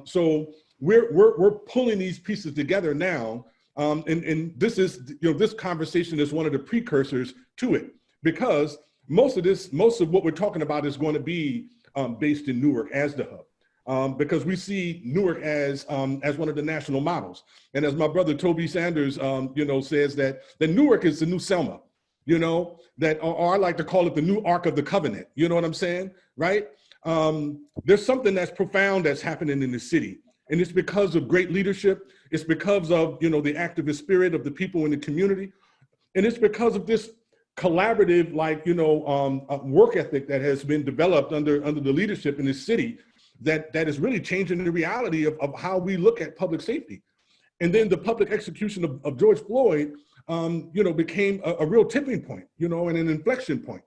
So we're pulling these pieces together now, and this is, you know, this conversation is one of the precursors to it, because most of what we're talking about is going to be based in Newark as the hub. Because we see Newark as one of the national models. And as my brother Toby Sanders, you know, says that Newark is the new Selma, you know, or I like to call it the new Ark of the Covenant. You know what I'm saying, right? There's something that's profound that's happening in the city. And it's because of great leadership. It's because of, you know, the activist spirit of the people in the community. And it's because of this collaborative, like, you know, work ethic that has been developed under the leadership in this city that is really changing the reality of how we look at public safety. And then the public execution of George Floyd, you know, became a real tipping point, you know, and an inflection point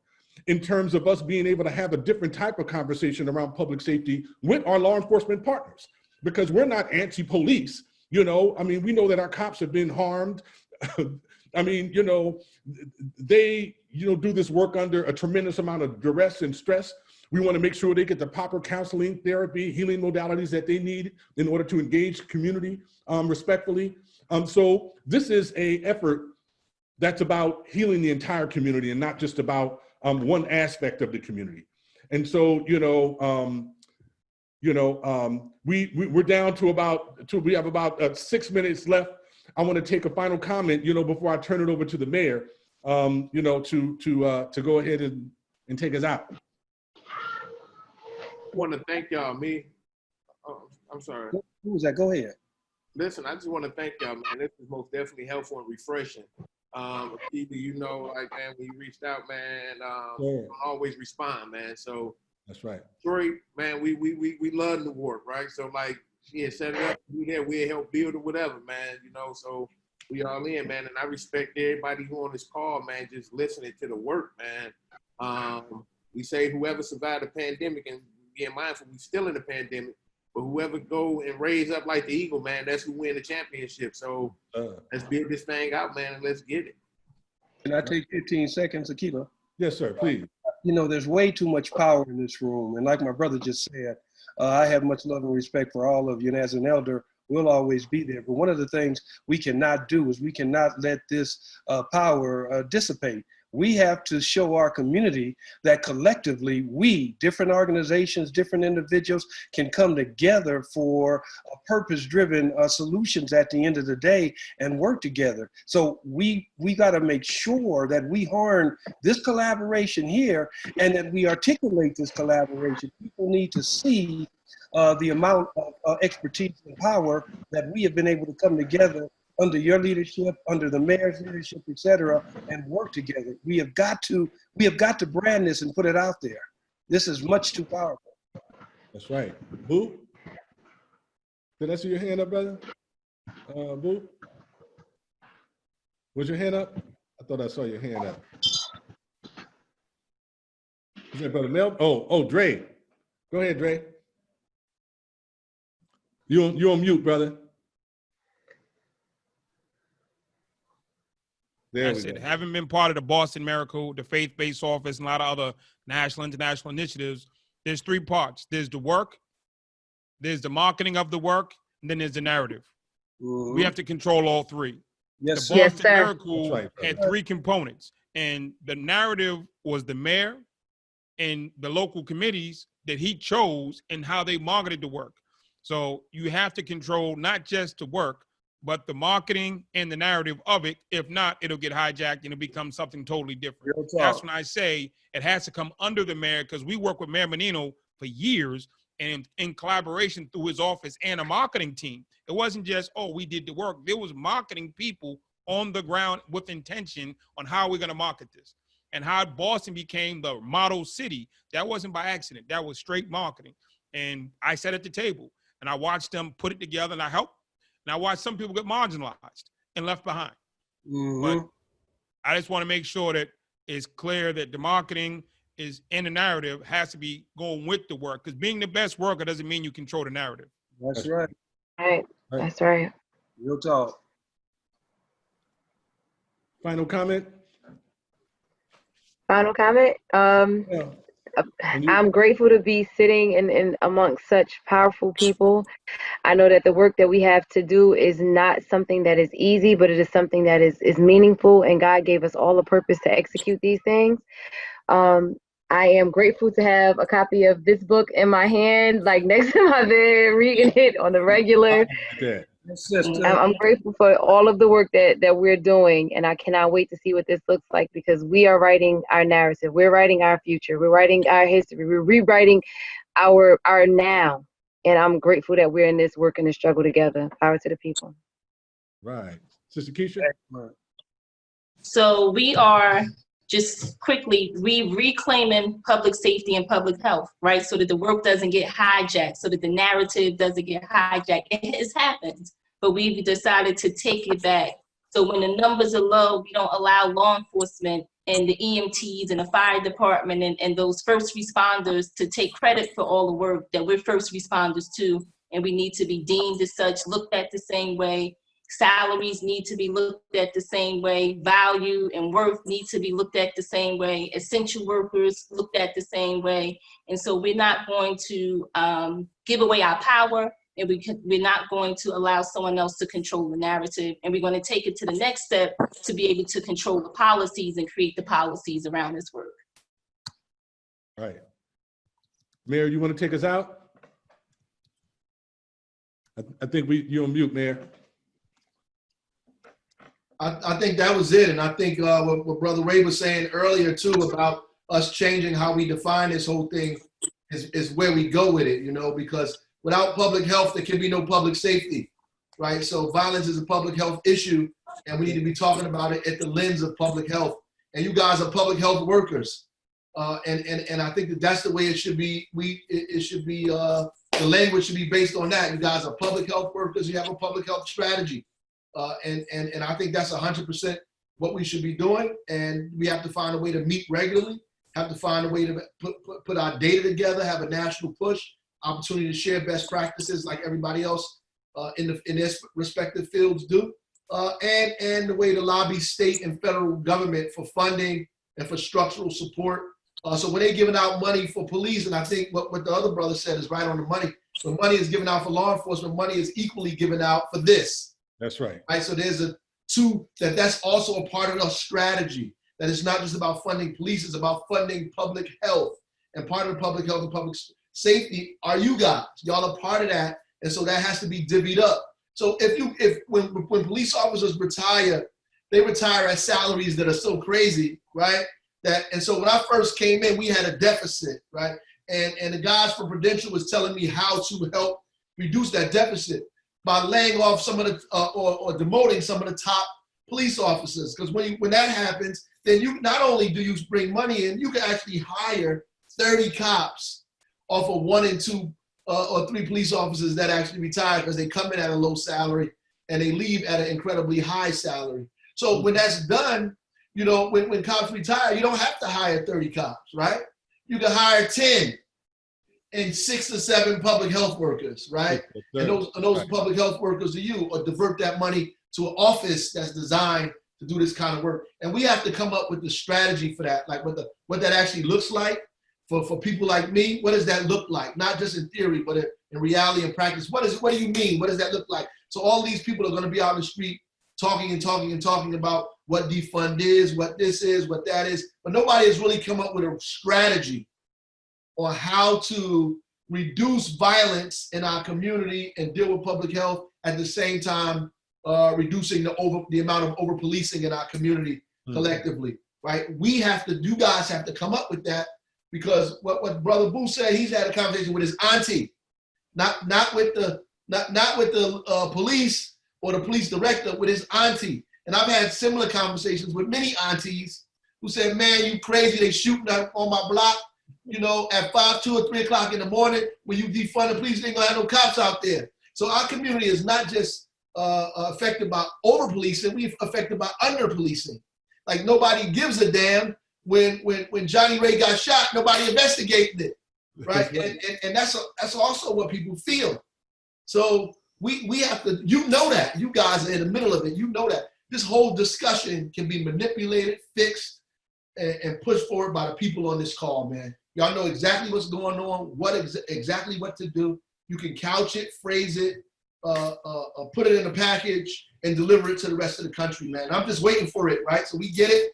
in terms of us being able to have a different type of conversation around public safety with our law enforcement partners, because we're not anti-police, you know. I mean, we know that our cops have been harmed. I mean, you know, they, you know, do this work under a tremendous amount of duress and stress. We want to make sure they get the proper counseling, therapy, healing modalities that they need in order to engage community respectfully. So this is an effort that's about healing the entire community and not just about one aspect of the community. And so, we're down to we have about 6 minutes left. I want to take a final comment, you know, before I turn it over to the mayor, you know, to go ahead and take us out. I want to thank y'all. I'm sorry. Who was that? Go ahead. Listen, I just want to thank y'all, man. This is most definitely helpful and refreshing. You know, like, man, when you reached out, man, Yeah. always respond, man. So That's right. Detroit, man, we love Newark, right? So like, yeah, set it up. We there, we'll help build or whatever, man. You know, so we all in, man. And I respect everybody who on this call, man, just listening to the work, man. We say whoever survived the pandemic, and being mindful, we still in the pandemic. But whoever go and raise up like the eagle, man, that's who win the championship. So let's build this thing out, man, and let's get it. Can I take 15 seconds, Akila? Yes, sir, please. You know, there's way too much power in this room. And like my brother just said, I have much love and respect for all of you. And as an elder, we'll always be there. But one of the things we cannot do is we cannot let this power dissipate. We have to show our community that collectively we, different organizations, different individuals, can come together for purpose-driven solutions at the end of the day and work together. So we got to make sure that we harness this collaboration here and that we articulate this collaboration. People need to see the amount of expertise and power that we have been able to come together under your leadership, under the mayor's leadership, et cetera, and work together. We have got to brand this and put it out there. This is much too powerful. That's right. Boo? Did I see your hand up, brother? Boo? Was your hand up? I thought I saw your hand up. Is that brother Mel? Oh, Dre. Go ahead, Dre. You on mute, brother. There I said, having been part of the Boston Miracle, the faith-based office, and a lot of other national, international initiatives, there's three parts. There's the work, there's the marketing of the work, and then there's the narrative. Mm-hmm. We have to control all three. Yes, the Boston sir. Miracle had three components, and the narrative was the mayor and the local committees that he chose and how they marketed the work. So you have to control not just the work, but the marketing and the narrative of it. If not, it'll get hijacked and it'll become something totally different. That's when I say it has to come under the mayor, because we work with Mayor Menino for years and in collaboration through his office and a marketing team. It wasn't just, oh, we did the work. There was marketing people on the ground with intention on how we're going to market this and how Boston became the model city. That wasn't by accident. That was straight marketing. And I sat at the table and I watched them put it together and I helped. And I watched some people get marginalized and left behind. Mm-hmm. But I just want to make sure that it's clear that the marketing is in the narrative has to be going with the work, because being the best worker doesn't mean you control the narrative. That's right. Right. That's right. Real talk. Final comment? Final comment. Yeah. I'm grateful to be sitting in amongst such powerful people. I know that the work that we have to do is not something that is easy, but it is something that is meaningful, and God gave us all a purpose to execute these things. I am grateful to have a copy of this book in my hand, like next to my bed, reading it on the regular. I'm grateful for all of the work that we're doing, and I cannot wait to see what this looks like, because we are writing our narrative. We're writing our future. We're writing our history. We're rewriting our now, and I'm grateful that we're in this work and this struggle together. Power to the people. Right. Sister Keesha? So we are just quickly reclaiming public safety and public health, right? So that the work doesn't get hijacked, so that the narrative doesn't get hijacked. It has happened, but we've decided to take it back. So when the numbers are low, we don't allow law enforcement and the EMTs and the fire department and those first responders to take credit for all the work that we're first responders to. And we need to be deemed as such, looked at the same way. Salaries need to be looked at the same way. Value and worth need to be looked at the same way. Essential workers looked at the same way. And so we're not going to give away our power, and we're not going to allow someone else to control the narrative. And we're going to take it to the next step to be able to control the policies and create the policies around this work. All right. Mayor, you want to take us out? I think you're on mute, Mayor. I think that was it. And I think what Brother Ray was saying earlier too about us changing how we define this whole thing is where we go with it, you know, because without public health, there can be no public safety, right? So violence is a public health issue, and we need to be talking about it at the lens of public health. And you guys are public health workers, and I think that's the way it should be. It should be the language should be based on that. You guys are public health workers. You have a public health strategy, and I think that's 100% what we should be doing. And we have to find a way to meet regularly. Have to find a way to put our data together. Have a national push. Opportunity to share best practices like everybody else in their respective fields do. And the way to lobby state and federal government for funding and for structural support. So when they're giving out money for police, and I think what the other brother said is right on the money. When money is given out for law enforcement, money is equally given out for this. That's right. Right. So there's that's also a part of the strategy. That it's not just about funding police, it's about funding public health. And part of the public health and public safety are you guys. Y'all are part of that. And so that has to be divvied up. So when police officers retire, they retire at salaries that are so crazy, right? And so when I first came in, we had a deficit, right? And the guys from Prudential was telling me how to help reduce that deficit by laying off some of the or demoting some of the top police officers. Because when that happens, then you not only do you bring money in, you can actually hire 30 cops off of 1 and 2 or 3 police officers that actually retire because they come in at a low salary and they leave at an incredibly high salary. So when that's done, you know, when cops retire, you don't have to hire 30 cops, right? You can hire 10 and 6 or 7 public health workers, right? And those public health workers are you, or divert that money to an office that's designed to do this kind of work. And we have to come up with the strategy for that, like what that actually looks like for people like me. What does that look like? Not just in theory, but in reality and practice. What do you mean? What does that look like? So all these people are going to be out in the street talking about what defund is, what this is, what that is, but nobody has really come up with a strategy on how to reduce violence in our community and deal with public health at the same time reducing the amount of over policing in our community collectively, right? You guys have to come up with that, because what Brother Boo said, he's had a conversation with his auntie, not with the police or the police director, with his auntie. And I've had similar conversations with many aunties who said, man, you crazy, they shooting on my block, you know, at 5, 2 or 3 o'clock in the morning. When you defund the police, they ain't gonna have no cops out there. So our community is not just affected by over-policing, we're affected by under-policing. Like nobody gives a damn when Johnny Ray got shot, nobody investigated it, right? and that's also what people feel. So we have to, you know that, you guys are in the middle of it, you know that. This whole discussion can be manipulated, fixed, and pushed forward by the people on this call, man. Y'all know exactly what's going on, exactly what to do. You can couch it, phrase it, put it in a package, and deliver it to the rest of the country, man. I'm just waiting for it, right? So we get it.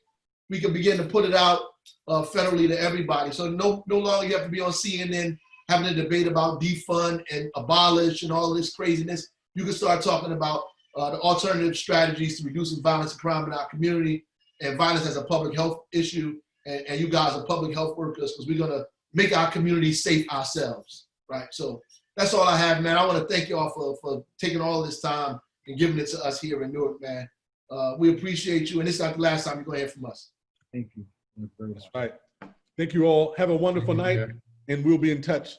We can begin to put it out federally to everybody. So no longer you have to be on CNN having a debate about defund and abolish and all of this craziness. You can start talking about the alternative strategies to reducing violence and crime in our community, and violence as a public health issue. And you guys are public health workers, because we're going to make our community safe ourselves, right? So that's all I have, man. I want to thank you all for taking all this time and giving it to us here in Newark, man. We appreciate you. And this is not the last time you're going to hear from us. Thank you. That's right. Thank you all. Have a wonderful night, and we'll be in touch